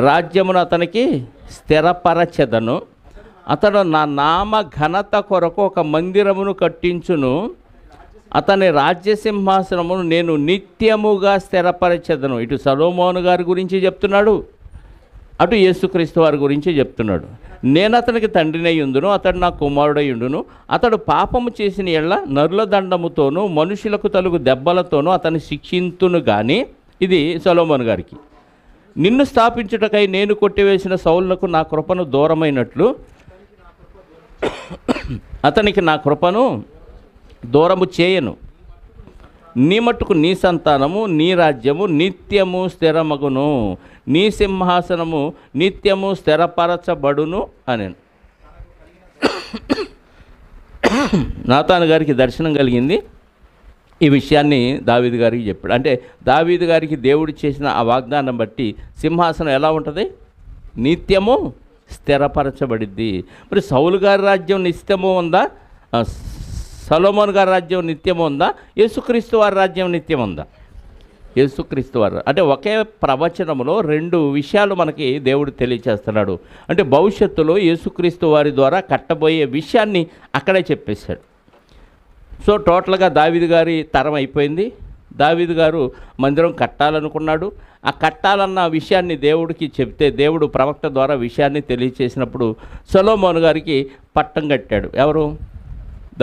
రాజ్యమును అతనికి స్థిరపరచెదను. అతడు నా నామ ఘనత కొరకు ఒక మందిరమును కట్టించును, అతని రాజ్యసింహాసనమును నేను నిత్యముగా స్థిరపరచెదను. ఇటు సొలొమోను గారి గురించి చెప్తున్నాడు, అటు యేసుక్రీస్తు వారి గురించి చెప్తున్నాడు. నేను అతనికి తండ్రినై ఉండును, అతడు నా కుమారుడై ఉండును. అతడు పాపము చేసిన ఎడల నరుల దండముతోనూ మనుషులకు తలుగు దెబ్బలతోనూ అతన్ని శిక్షింతును. కానీ ఇది సొలొమోను గారికి, నిన్ను స్థాపించుటకై నేను కొట్టివేసిన సౌలునకు నా కృపను దూరమైనట్లు అతనికి నా కృపను దూరము చేయను. నీ మట్టుకు నీ సంతానము నీ రాజ్యము నిత్యము స్థిరమగును, నీ సింహాసనము నిత్యము స్థిరపరచబడును అని నాతాను గారికి దర్శనం కలిగింది. ఈ విషయాన్ని దావీదు గారికి చెప్పాడు. అంటే దావీదు గారికి దేవుడు చేసిన ఆ వాగ్దానం బట్టి సింహాసనం ఎలా ఉంటుంది? నిత్యము స్థిరపరచబడిద్ది. మరి సౌలు గారి రాజ్యం నిత్యము ఉందా? సొలొమోను గారి రాజ్యం నిత్యం ఉందా? యేసుక్రీస్తు వారి రాజ్యం నిత్యం ఉందా? యేసుక్రీస్తు వారు. అంటే ఒకే ప్రవచనంలో రెండు విషయాలు మనకి దేవుడు తెలియచేస్తున్నాడు. అంటే భవిష్యత్తులో యేసుక్రీస్తు వారి ద్వారా కట్టబోయే విషయాన్ని అక్కడే చెప్పేశాడు. సో టోటల్గా దావీదు గారి తరం అయిపోయింది. దావీదు గారు మందిరం కట్టాలనుకున్నాడు. ఆ కట్టాలన్న విషయాన్ని దేవుడికి చెప్తే దేవుడు ప్రవక్త ద్వారా విషయాన్ని తెలియచేసినప్పుడు సొలొమోను గారికి పట్టం కట్టాడు. ఎవరు?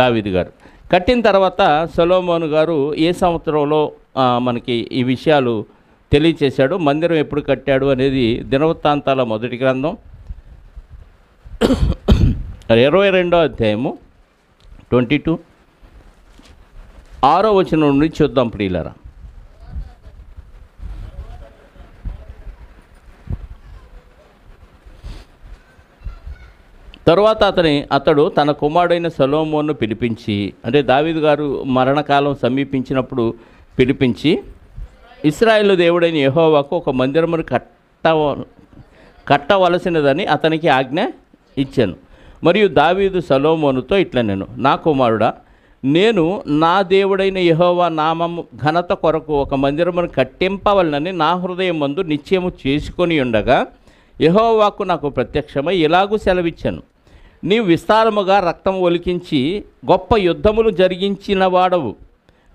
దావీదు గారు. కట్టిన తర్వాత సొలొమోను గారు ఏ సంవత్సరంలో మనకి ఈ విషయాలు తెలియచేశాడు, మందిరం ఎప్పుడు కట్టాడు అనేది దినవృత్తాంతాల మొదటి గ్రంథం 22వ అధ్యాయము 22 6వ వచనం నుండి చూద్దాం ప్రియులారా. తరువాత అతడు తన కుమారుడైన సొలొమోనును పిలిపించి, అంటే దావీదు గారు మరణకాలం సమీపించినప్పుడు పిలిపించి, ఇశ్రాయేలు దేవుడైన యెహోవాకు ఒక మందిరమును కట్టవలసినదని అతనికి ఆజ్ఞ ఇచ్చాను. మరియు దావీదు సొలొమోనుతో ఇట్లనెను, నా కుమారుడా, నేను నా దేవుడైన యెహోవా నామము ఘనత కొరకు ఒక మందిరమును కట్టింపవలనని నా హృదయం మందు నిశ్చయము చేసుకొని ఉండగా యెహోవాకు నాకు ప్రత్యక్షమై ఇలాగూ సెలవిచ్చాను, నీవు విస్తారముగా రక్తం ఒలికించి గొప్ప యుద్ధములు జరిగించిన వాడవు.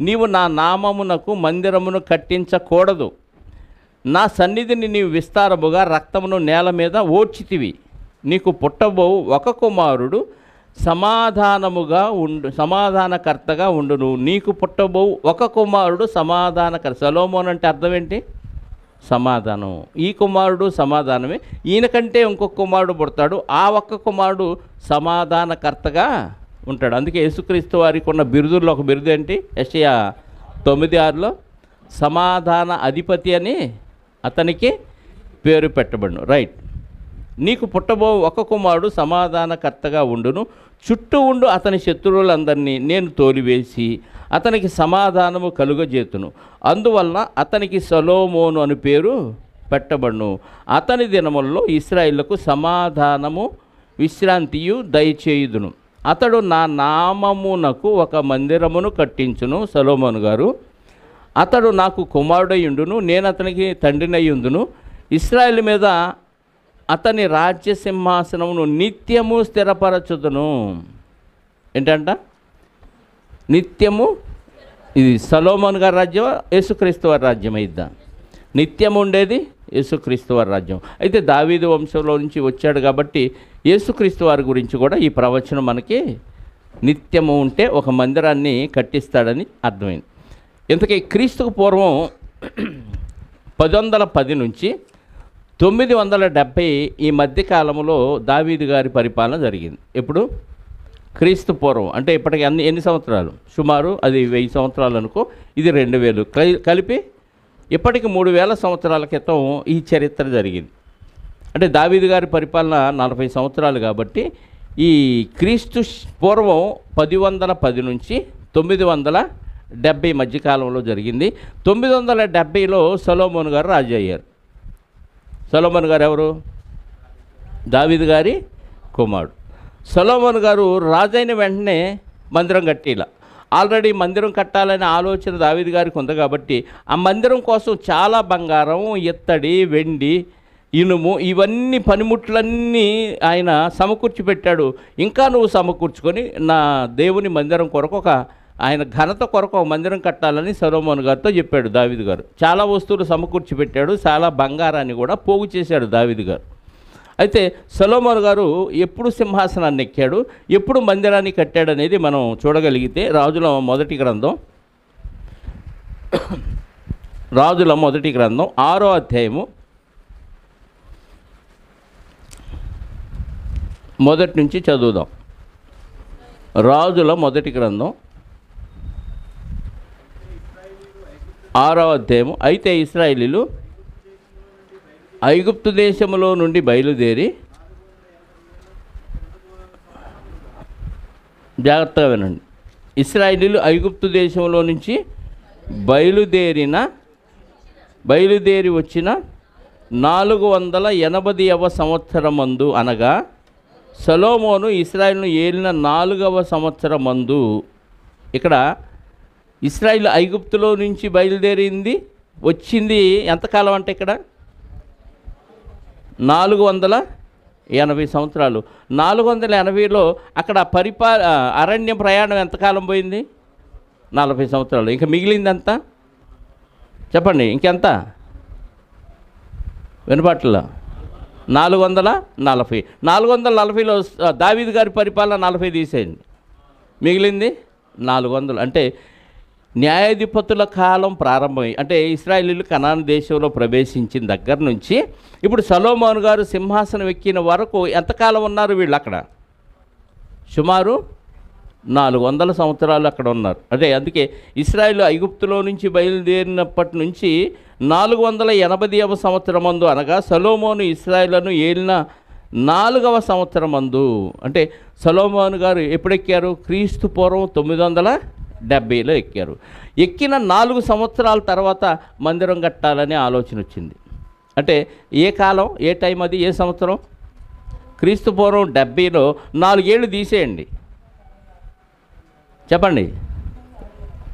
నీవు నా నామమునకు మందిరమును కట్టించకూడదు. నా సన్నిధిని నీవు విస్తారముగా రక్తమును నేల మీద ఓడ్చితివి. నీకు పుట్టబోవు ఒక కుమారుడు సమాధానకర్తగా ఉండును. నీకు పుట్టబోవు ఒక కుమారుడు సమాధానకర్త. సొలొమోను అంటే అర్థం ఏంటి? సమాధానం. ఈ కుమారుడు సమాధానమే. ఈయనకంటే ఇంకొక కుమారుడు పుడతాడు. ఆ ఒక్క కుమారుడు సమాధానకర్తగా ఉంటాడు. అందుకే యేసుక్రీస్తు వారికి ఉన్న బిరుదుల్లో ఒక బిరుదు ఏంటి? యెషయా 9:6లో సమాధాన అధిపతి అని అతనికి పేరు పెట్టబడును. రైట్. నీకు పుట్టబో ఒక కుమారుడు సమాధానకర్తగా ఉండును. చుట్టూ ఉండు అతని శత్రువులందరినీ నేను తోలివేసి అతనికి సమాధానము కలుగజేతును. అందువలన అతనికి సొలొమోను అని పేరు పెట్టబడును. అతని దినములలో ఇశ్రాయేలుకు సమాధానము విశ్రాంతియు దయచేయుదును. అతడు నా నామమునకు ఒక మందిరమును కట్టించును. సొలొమోను గారు, అతడు నాకు కుమారుడయుండును, నేను అతనికి తండ్రినయ్యుందును. ఇశ్రాయేలు మీద అతని రాజ్య సింహాసనమును నిత్యము స్థిరపరచుదును. ఏంటంట? నిత్యము. ఇది సొలొమోను గారి రాజ్యం, యేసుక్రీస్తు వారి రాజ్యం అయిద్దా? నిత్యము ఉండేది యేసుక్రీస్తు వారి రాజ్యం. అయితే దావీదు వంశంలో నుంచి వచ్చాడు కాబట్టి యేసుక్రీస్తు వారి గురించి కూడా ఈ ప్రవచనం మనకి నిత్యము ఉంటే ఒక మందిరాన్ని కట్టిస్తాడని అర్థమైంది. ఇంతకీ క్రీస్తుకు పూర్వం 1010 నుంచి 970 ఈ మధ్యకాలంలో దావీదు గారి పరిపాలన జరిగింది. ఎప్పుడు? క్రీస్తు పూర్వం. అంటే ఇప్పటికి ఎన్ని సంవత్సరాలు? సుమారు అది 1000 సంవత్సరాలు అనుకో, ఇది 2000 కలిపి ఇప్పటికి 3000 సంవత్సరాల క్రితం ఈ చరిత్ర జరిగింది. అంటే దావీదు గారి పరిపాలన 40 సంవత్సరాలు కాబట్టి ఈ క్రీస్తు పూర్వం 1010 నుంచి 970 మధ్యకాలంలో జరిగింది. 970లో సొలొమోను గారు రాజు అయ్యారు. సొలొమోను గారు ఎవరు? దావీదు గారి కుమారుడు. సొలొమోను గారు రాజైన వెంటనే మందిరం కట్టిలా. ఆల్రెడీ మందిరం కట్టాలనే ఆలోచన దావీదు గారికి ఉంది కాబట్టి ఆ మందిరం కోసం చాలా బంగారం, ఇత్తడి, వెండి, ఇనుము ఇవన్నీ పనిముట్లన్నీ ఆయన సమకూర్చి పెట్టాడు. ఇంకా నువ్వు సమకూర్చుకొని నా దేవుని మందిరం కొరకు ఆయన ఘనత కొరకు ఒక మందిరం కట్టాలని సొలొమోను గారితో చెప్పాడు దావీదు గారు. చాలా వస్తువులు సమకూర్చి పెట్టాడు, చాలా బంగారాన్ని కూడా పోగు చేశాడు దావీదు గారు. అయితే సొలొమోను గారు ఎప్పుడు సింహాసనాన్ని ఎక్కాడు, ఎప్పుడు మందిరాన్ని కట్టాడు అనేది మనం చూడగలిగితే రాజుల మొదటి గ్రంథం 6వ అధ్యాయము మొదటి నుంచి చదువుదాం. రాజుల మొదటి గ్రంథం 6వ అధ్యాయము. అయితే ఇశ్రాయేలీయులు ఐగుప్తు దేశములో నుండి బయలుదేరి, జాగ్రత్తగా వినండి, ఇశ్రాయేలీయులు ఐగుప్తు దేశంలో నుంచి బయలుదేరి వచ్చిన 480వ సంవత్సరమందు, అనగా సొలొమోను ఇశ్రాయేలును ఏలిన 4వ సంవత్సరమందు. ఇక్కడ ఇశ్రాయేలు ఐగుప్తులో నుంచి బయలుదేరింది వచ్చింది ఎంతకాలం అంటే ఇక్కడ 480 సంవత్సరాలు. 480లో అక్కడ అరణ్య ప్రయాణం ఎంతకాలం పోయింది? 40 సంవత్సరాలు. ఇంకా మిగిలిందంతా చెప్పండి, ఇంకెంత వినపట్ల? 440. 440లో దావీదు గారి పరిపాలన 40 తీసేయండి, మిగిలింది 400. అంటే న్యాయాధిపతుల కాలం ప్రారంభమై, అంటే ఇశ్రాయేలీయులు కనాను దేశంలో ప్రవేశించిన దగ్గర నుంచి ఇప్పుడు సొలొమోను గారు సింహాసనం ఎక్కిన వరకు ఎంతకాలం ఉన్నారు వీళ్ళు అక్కడ? సుమారు 400 సంవత్సరాలు అక్కడ ఉన్నారు. అంటే అందుకే ఇశ్రాయేలు ఐగుప్తులో నుంచి బయలుదేరినప్పటి నుంచి 480వ సంవత్సరమందు, అనగా సొలొమోను ఇశ్రాయేలును ఏలిన 4వ సంవత్సరమందు, అంటే సొలొమోను గారు ఎప్పుడెక్కారు? క్రీస్తు పూర్వం 970లో ఎక్కారు. ఎక్కిన 4 సంవత్సరాల తర్వాత మందిరం కట్టాలనే ఆలోచన వచ్చింది. అంటే ఏ కాలం, ఏ టైం అది, ఏ సంవత్సరం? క్రీస్తు పూర్వం 70లో 4 ఏళ్ళు తీసేయండి, చెప్పండి.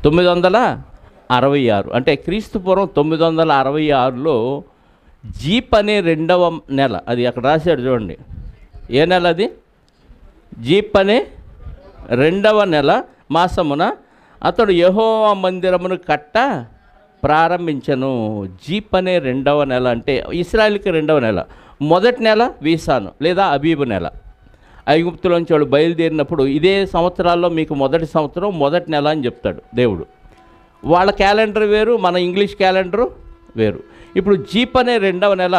966. అంటే క్రీస్తు పూర్వం 966లో జీప్ అనే 2వ నెల, అది అక్కడ రాశాడు చూడండి, ఏ నెల అది? జీప్ అనే 2వ నెల మాసమున అతడు యెహోవా మందిరమును కట్ట ప్రారంభించను. జీప్ అనే 2వ నెల అంటే ఇశ్రాయేలుకి 2వ నెల. మొదటి నెల వీసాను లేదా అబీబు నెల. ఐగుప్తులోంచి వాళ్ళు బయలుదేరినప్పుడు ఇదే సంవత్సరాల్లో మీకు మొదటి సంవత్సరం మొదటి నెల అని చెప్తాడు దేవుడు. వాళ్ళ క్యాలెండర్ వేరు, మన ఇంగ్లీష్ క్యాలెండరు వేరు. ఇప్పుడు జీప్ అనే 2వ నెల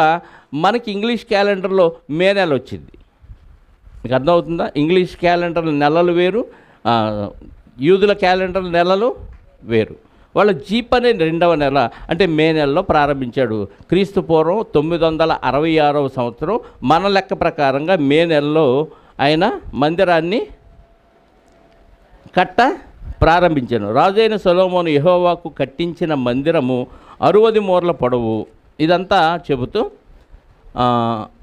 మనకి ఇంగ్లీష్ క్యాలెండర్లో మే నెల వచ్చింది. మీకు అర్థమవుతుందా? ఇంగ్లీష్ క్యాలెండర్ నెలలు వేరు, యూదుల క్యాలెండర్ నెలలు వేరు. వాళ్ళ జీప్ అనే 2వ నెల అంటే మే నెలలో ప్రారంభించాడు. క్రీస్తు పూర్వం 966వ సంవత్సరం మన లెక్క ప్రకారంగా మే నెలలో ఆయన మందిరాన్ని కట్ట ప్రారంభించాను. రాజైన సొలొమోను యెహోవాకు కట్టించిన మందిరము 60 మూరల పొడవు. ఇదంతా చెబుతూ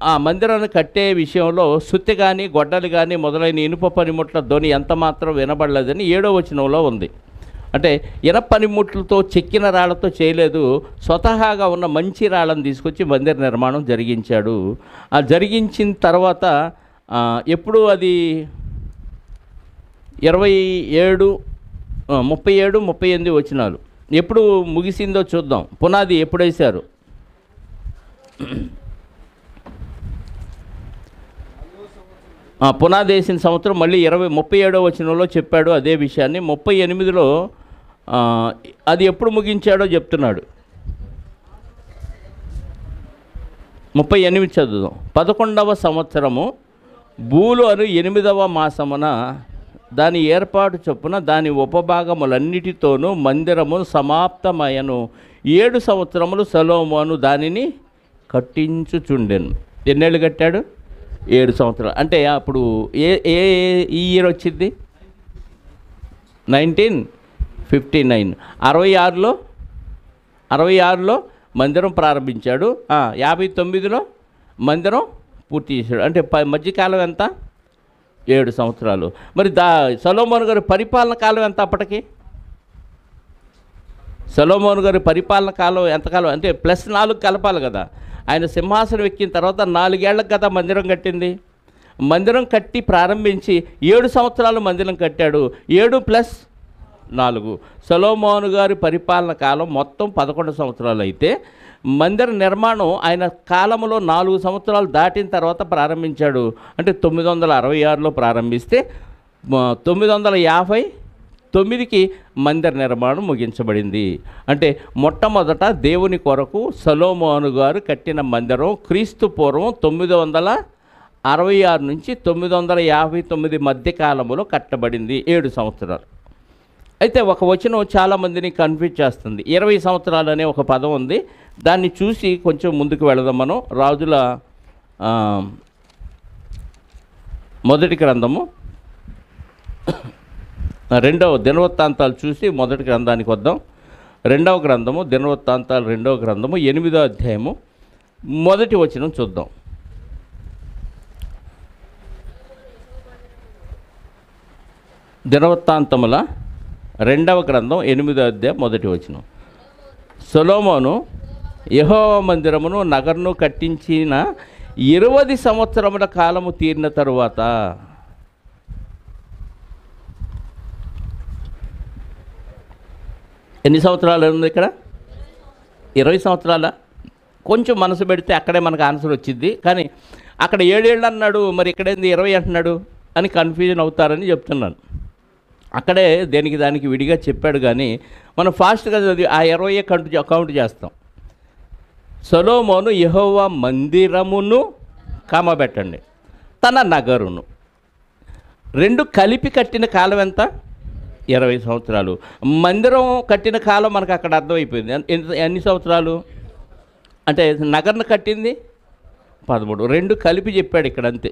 ఆ మందిరాన్ని కట్టే విషయంలో సుత్తి కానీ గొడ్డలు కానీ మొదలైన ఇనుప పనిముట్ల ధ్వని ఎంత మాత్రం వినబడలేదని 7వ వచనంలో ఉంది. అంటే ఇనప పనిముట్లతో చెక్కిన రాళ్లతో చేయలేదు, స్వతహాగా ఉన్న మంచి రాళ్ళను తీసుకొచ్చి మందిర నిర్మాణం జరిగించాడు. ఆ జరిగించిన తర్వాత ఎప్పుడు అది 37, 38 వచనాలు ఎప్పుడు ముగిసిందో చూద్దాం. పునాది ఎప్పుడు వేశారు? పునాది వేసిన సంవత్సరం మళ్ళీ 37వ వచనంలో చెప్పాడు అదే విషయాన్ని. 38లో అది ఎప్పుడు ముగించాడో చెప్తున్నాడు. 38 చదువుదాం. 11వ సంవత్సరము బూలు అను 8వ మాసమున దాని ఏర్పాటు చొప్పున దాని ఉపభాగములన్నిటితోనూ మందిరము సమాప్తమయను. 7 సంవత్సరములు సొలొమోను దానిని కట్టించుచుండెను. ఎన్నేళ్ళు కట్టాడు? 7 సంవత్సరాలు. అంటే అప్పుడు ఏ ఈ ఇయర్ వచ్చింది? 1959. 66లో మందిరం ప్రారంభించాడు. 59లో మందిరం పూర్తి చేశాడు. అంటే మధ్యకాలం ఎంత? 7 సంవత్సరాలు. మరి సొలొమోను గారి పరిపాలన కాలం ఎంత అప్పటికి? సొలొమోను గారి పరిపాలన కాలం ఎంతకాలం అంటే +4 కలపాలి కదా. ఆయన సింహాసనం ఎక్కిన తర్వాత 4 ఏళ్లకు కదా మందిరం కట్టింది. మందిరం కట్టి ప్రారంభించి 7 సంవత్సరాలు మందిరం కట్టాడు. 7 + 4 సొలొమోను గారి పరిపాలన కాలం మొత్తం 11 సంవత్సరాలు అయితే మందిర నిర్మాణం ఆయన కాలంలో 4 సంవత్సరాలు దాటిన తర్వాత ప్రారంభించాడు. అంటే 966లో ప్రారంభిస్తే 959కి మందిర నిర్మాణం ముగించబడింది. అంటే మొట్టమొదట దేవుని కొరకు సొలొమోను గారు కట్టిన మందిరం క్రీస్తు పూర్వం 966 నుంచి 959 మధ్య కాలంలో కట్టబడింది. 7 సంవత్సరాలు. అయితే ఒక వచనం చాలామందిని కన్ఫ్యూజ్ చేస్తుంది. 20 సంవత్సరాలు అనే ఒక పదం ఉంది. దాన్ని చూసి కొంచెం ముందుకు వెళదాం మనం. రాజుల మొదటి గ్రంథము 2వ దినవృత్తాంతాలు చూసి మొదటి గ్రంథానికి వద్దాం. 2వ గ్రంథము దినవృత్తాంతాలు 2వ గ్రంథము 8వ అధ్యాయము మొదటి వచనం చూద్దాం. దినవృత్తాంతముల 2వ గ్రంథం 8వ అధ్యాయం మొదటి వచనం. సొలొమోను యెహోవా మందిరమును నగరును కట్టించిన 20 సంవత్సరముల కాలము తీరిన తరువాత. ఎన్ని సంవత్సరాలు ఉంది ఇక్కడ? 20 సంవత్సరాల. కొంచెం మనసు పెడితే అక్కడే మనకు ఆన్సర్ వచ్చింది. కానీ అక్కడ 7 ఏళ్ళు అన్నాడు, మరి ఇక్కడేంది 20 అంటున్నాడు అని కన్ఫ్యూజన్ అవుతారని చెప్తున్నాను. అక్కడే దేనికి దానికి విడిగా చెప్పాడు. కానీ మనం ఫాస్ట్గా చదివి ఆ 20 కౌంట్ చేస్తాం. సొలొమోను యెహోవా మందిరమును కామబెట్టండి, తన నగరును, రెండు కలిపి కట్టిన కాలం ఎంత? 20 సంవత్సరాలు. మందిరం కట్టిన కాలం మనకు అక్కడ అర్థమైపోయింది. ఎన్ని సంవత్సరాలు అంటే నగర్ను కట్టింది 13. రెండు కలిపి చెప్పాడు ఇక్కడ, అంతే.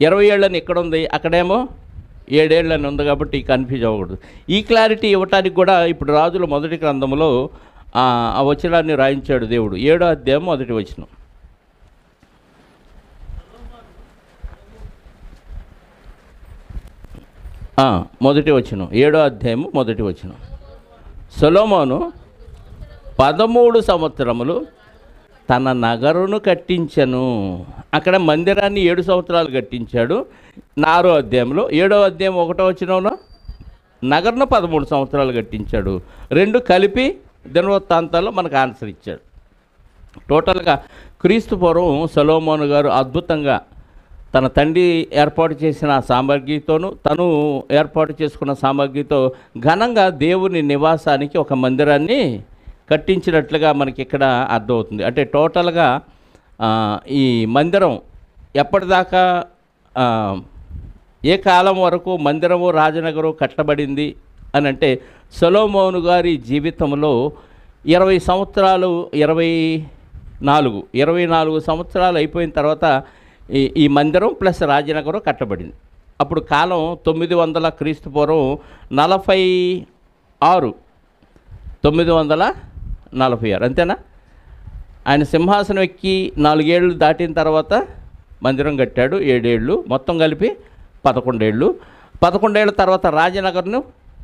20 ఏళ్ళని ఇక్కడ ఉంది, అక్కడేమో 7 ఏళ్ళని ఉంది. కాబట్టి కన్ఫ్యూజ్ అవ్వకూడదు. ఈ క్లారిటీ ఇవ్వటానికి కూడా ఇప్పుడు రాజుల మొదటి గ్రంథంలో ఆ వచనాన్ని రాయించాడు దేవుడు. 7వ అధ్యాయం 1వ వచనం. మొదటి వచనం, 7వ అధ్యాయము 1వ వచనం. సొలొమోను 13 సంవత్సరములు తన నగరును కట్టించను. అక్కడ మందిరాన్ని 7 సంవత్సరాలు కట్టించాడు 6వ అధ్యాయంలో. 7వ అధ్యాయం 1వ వచనంలో నగరును 13 సంవత్సరాలు కట్టించాడు. రెండు కలిపి దినవృత్తాంతాల్లో మనకు ఆన్సర్ ఇచ్చాడు. టోటల్గా క్రీస్తు పూర్వం సొలొమోను గారు అద్భుతంగా తన తండ్రి ఏర్పాటు చేసిన సామగ్రితోనూ తను ఏర్పాటు చేసుకున్న సామగ్రితో ఘనంగా దేవుని నివాసానికి ఒక మందిరాన్ని కట్టించినట్లుగా మనకి ఇక్కడ అర్థమవుతుంది. అంటే టోటల్గా ఈ మందిరం ఎప్పటిదాకా, ఏ కాలం వరకు మందిరము రాజనగరు కట్టబడింది అని అంటే సొలొమోను గారి జీవితంలో 20 సంవత్సరాలు, 24 సంవత్సరాలు అయిపోయిన తర్వాత ఈ మందిరం ప్లస్ రాజనగరం కట్టబడింది. అప్పుడు కాలం 900 క్రీస్తు పూర్వం 46, 946 అంతేనా? ఆయన సింహాసనం ఎక్కి 4 ఏళ్ళు దాటిన తర్వాత మందిరం కట్టాడు. 7 ఏళ్ళు మొత్తం కలిపి 11 ఏళ్ళు. 11 ఏళ్ళ తర్వాత రాజనగర్ను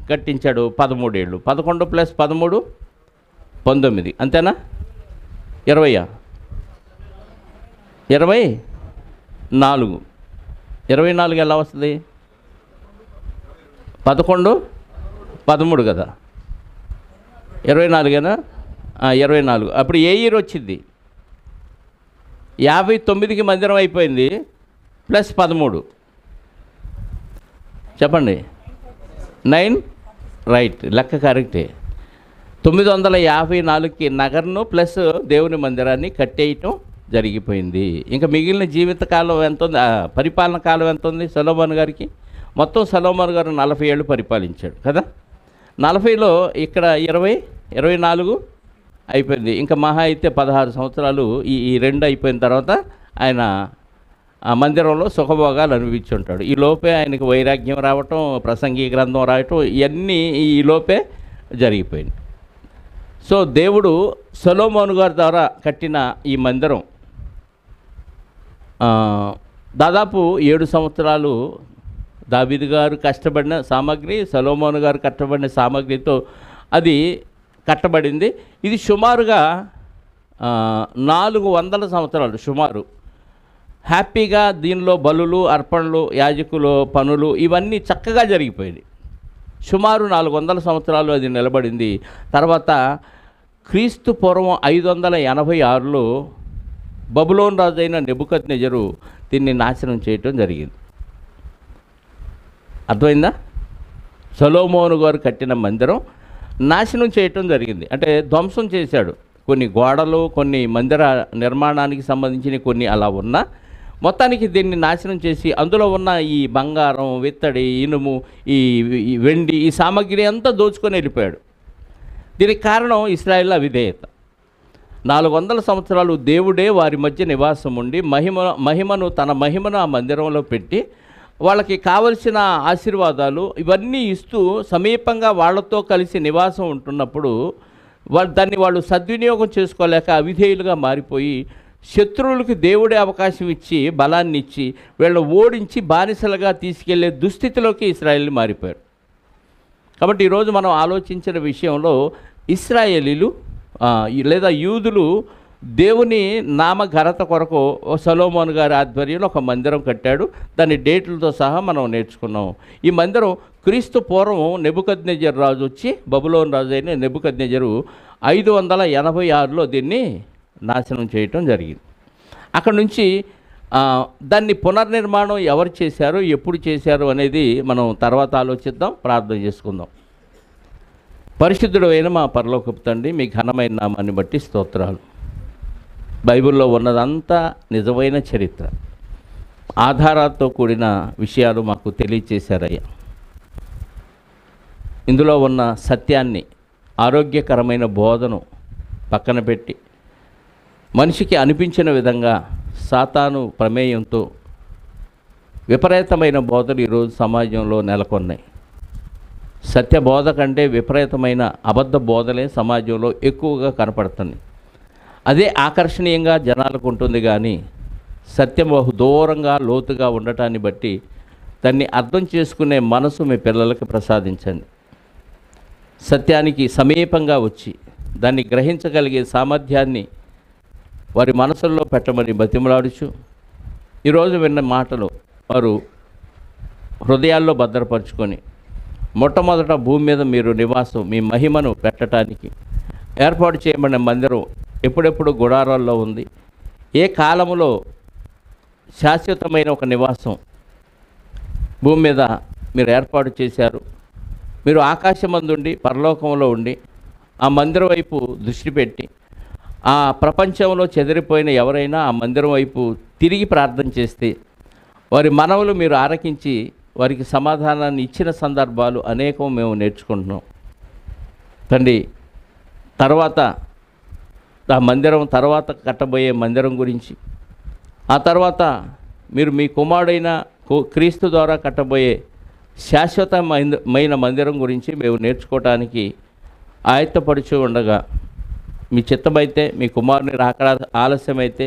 కట్టించాడు 13 ఏళ్ళు. 11 + 13 19 అంతేనా? 20 24 ఎలా వస్తుంది? 11 13 కదా, 24 24. అప్పుడు ఏ ఇయర్ వచ్చింది? 59కి మందిరం అయిపోయింది ప్లస్ 13 చెప్పండి. 9 రైట్, లెక్క కరెక్టే. 954కి నగర్ను ప్లస్ దేవుని మందిరాన్ని కట్టేయటం జరిగిపోయింది. ఇంకా మిగిలిన జీవితకాలం ఎంత ఉంది, పరిపాలన కాలం ఎంత ఉంది సొలొమోను గారికి? మొత్తం సొలొమోను గారు 40 ఏళ్ళు పరిపాలించాడు కదా. 40లో ఇక్కడ 24 అయిపోయింది. ఇంకా మహా అయితే 16 సంవత్సరాలు ఈ రెండు అయిపోయిన తర్వాత ఆయన ఆ మందిరంలో సుఖభోగాలు అనుభవించి ఉంటాడు. ఈ లోపే ఆయనకు వైరాగ్యం రావటం, ప్రసంగి గ్రంథం రాయటం, ఇవన్నీ ఈ లోపే జరిగిపోయింది. సో దేవుడు సొలొమోను గారి ద్వారా కట్టిన ఈ మందిరం దాదాపు 7 సంవత్సరాలు దావీదు గారు కష్టపడిన సామాగ్రి, సొలొమోను గారు కష్టపడిన సామాగ్రితో అది కట్టబడింది. ఇది సుమారుగా 400 సంవత్సరాలు సుమారు హ్యాపీగా దీనిలో బలులు, అర్పణలు, యాజకులు పనులు ఇవన్నీ చక్కగా జరిగిపోయింది. సుమారు 400 సంవత్సరాలు అది నిలబడింది. తర్వాత క్రీస్తు పూర్వం 586లో బబులోను రాజు అయిన నెబుకద్నెజరు దీన్ని నాశనం చేయటం జరిగింది. అర్థమైందా? సొలొమోను గారు కట్టిన మందిరం నాశనం చేయటం జరిగింది. అంటే ధ్వంసం చేశాడు. కొన్ని గోడలు, కొన్ని మందిర నిర్మాణానికి సంబంధించిన కొన్ని అలా ఉన్నా మొత్తానికి దీన్ని నాశనం చేసి అందులో ఉన్న ఈ బంగారం, విత్తడి, ఇనుము, ఈ వెండి, ఈ సామాగ్రి అంతా దోచుకొని వెళ్ళిపోయాడు. దీనికి కారణం ఇశ్రాయేలు అవిధేయత. 400 సంవత్సరాలు దేవుడే వారి మధ్య నివాసం ఉండి మహిమను తన మహిమను ఆ మందిరంలో పెట్టి వాళ్ళకి కావలసిన ఆశీర్వాదాలు ఇవన్నీ ఇస్తూ సమీపంగా వాళ్ళతో కలిసి నివాసం ఉంటున్నప్పుడు దాన్ని వాళ్ళు సద్వినియోగం చేసుకోలేక అవిధేయులుగా మారిపోయి శత్రువులకు దేవుడే అవకాశం ఇచ్చి బలాన్ని ఇచ్చి వీళ్ళని ఓడించి బానిసలుగా తీసుకెళ్లే దుస్థితిలోకి ఇశ్రాయేలు మారిపోయారు. కాబట్టి ఈరోజు మనం ఆలోచించిన విషయంలో ఇశ్రాయేలీలు లేదా యూదులు దేవుని నామ ఘనత కొరకు సొలొమోను గారి ఆధ్వర్యంలో ఒక మందిరం కట్టాడు. దాని డేట్లతో సహా మనం నేర్చుకున్నాం. ఈ మందిరం క్రీస్తు పూర్వం నెబుకద్నెజరు రాజు వచ్చి, బబులోను రాజు అయిన నెబుకద్నెజరు 586లో దీన్ని నాశనం చేయటం జరిగింది. అక్కడ నుంచి దాన్ని పునర్నిర్మాణం ఎవరు చేశారు, ఎప్పుడు చేశారు అనేది మనం తర్వాత ఆలోచిద్దాం, ప్రార్థన చేసుకుందాం. పరిశుద్ధుడు అయిన మా పరలోకపు తండ్రి, మీ ఘనమైన నామాన్ని బట్టి స్తోత్రాలు. బైబిల్లో ఉన్నదంతా నిజమైన చరిత్ర, ఆధారాలతో కూడిన విషయాలు మాకు తెలియచేశారయ్యా. ఇందులో ఉన్న సత్యాన్ని, ఆరోగ్యకరమైన బోధను పక్కన పెట్టి మనిషికి అనిపించిన విధంగా సాతాను ప్రమేయంతో విపరీతమైన బోధలు ఈరోజు సమాజంలో నెలకొన్నాయి. సత్య బోధ కంటే విపరీతమైన అబద్ధ బోధలే సమాజంలో ఎక్కువగా కనపడుతుంది. అదే ఆకర్షణీయంగా జనాలకు ఉంటుంది, కానీ సత్యం బహు దూరంగా లోతుగా ఉండటాన్ని బట్టి దాన్ని అర్థం చేసుకునే మనసు మీ పిల్లలకు ప్రసాదించండి. సత్యానికి సమీపంగా వచ్చి దాన్ని గ్రహించగలిగే సామర్థ్యాన్ని వారి మనసుల్లో పెట్టమని బతిమలాడుచు, ఈరోజు విన్న మాటలు వారు హృదయాల్లో భద్రపరుచుకొని మొట్టమొదట భూమి మీద మీరు నివాసం, మీ మహిమను పెట్టడానికి ఏర్పాటు చేయబడిన మందిరం ఎప్పుడెప్పుడు గుడారాల్లో ఉంది. ఏ కాలములో శాశ్వతమైన ఒక నివాసం భూమి మీద మీరు ఏర్పాటు చేశారు. మీరు ఆకాశమందుండి పరలోకంలో ఉండి ఆ మందిరం వైపు దృష్టి పెట్టి, ఆ ప్రపంచంలో చెదిరిపోయిన ఎవరైనా ఆ మందిరం వైపు తిరిగి ప్రార్థన చేస్తే వారి మనవులు మీరు ఆరకించి వారికి సమాధానాన్ని ఇచ్చిన సందర్భాలు అనేకం మేము నేర్చుకుంటున్నాం తండ్రి. తర్వాత ఆ మందిరం తర్వాత కట్టబోయే మందిరం గురించి, ఆ తర్వాత మీరు మీ కుమారుడైన క్రీస్తు ద్వారా కట్టబోయే శాశ్వతమైన మందిరం గురించి మేము నేర్చుకోవటానికి ఆయత్తపడుచు ఉండగా, మీ చిత్తమైతే, మీ కుమారుని రాకడ ఆలస్యమైతే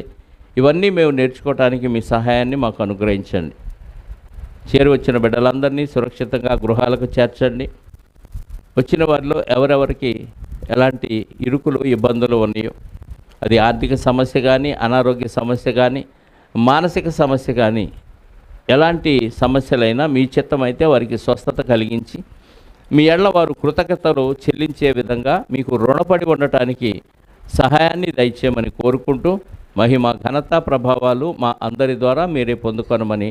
ఇవన్నీ మేము నేర్చుకోవటానికి మీ సహాయాన్ని మాకు అనుగ్రహించండి. చేరి వచ్చిన బిడ్డలందరినీ సురక్షితంగా గృహాలకు చేర్చండి. వచ్చిన వారిలో ఎవరెవరికి ఎలాంటి ఇరుకులు, ఇబ్బందులు ఉన్నాయో, అది ఆర్థిక సమస్య కానీ, అనారోగ్య సమస్య కానీ, మానసిక సమస్య కానీ, ఎలాంటి సమస్యలైనా మీ చిత్తమైతే వారికి స్వస్థత కలిగించి మీ ఎళ్ళ వారు కృతజ్ఞతలు చెల్లించే విధంగా మీకు రుణపడి ఉండటానికి సహాయాన్ని దయచేయమని కోరుకుంటూ, మహిమ, ఘనత, ప్రభావాలు మా అందరి ద్వారా మీరే పొందుకొనమని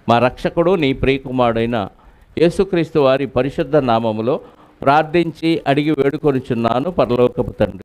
మా రక్షకుడు నీ ప్రియకుమారుడైన యేసుక్రీస్తు వారి పరిశుద్ధ నామములో ప్రార్థించి అడిగి వేడుకొనుచున్నాను పరలోకపు తండ్రి.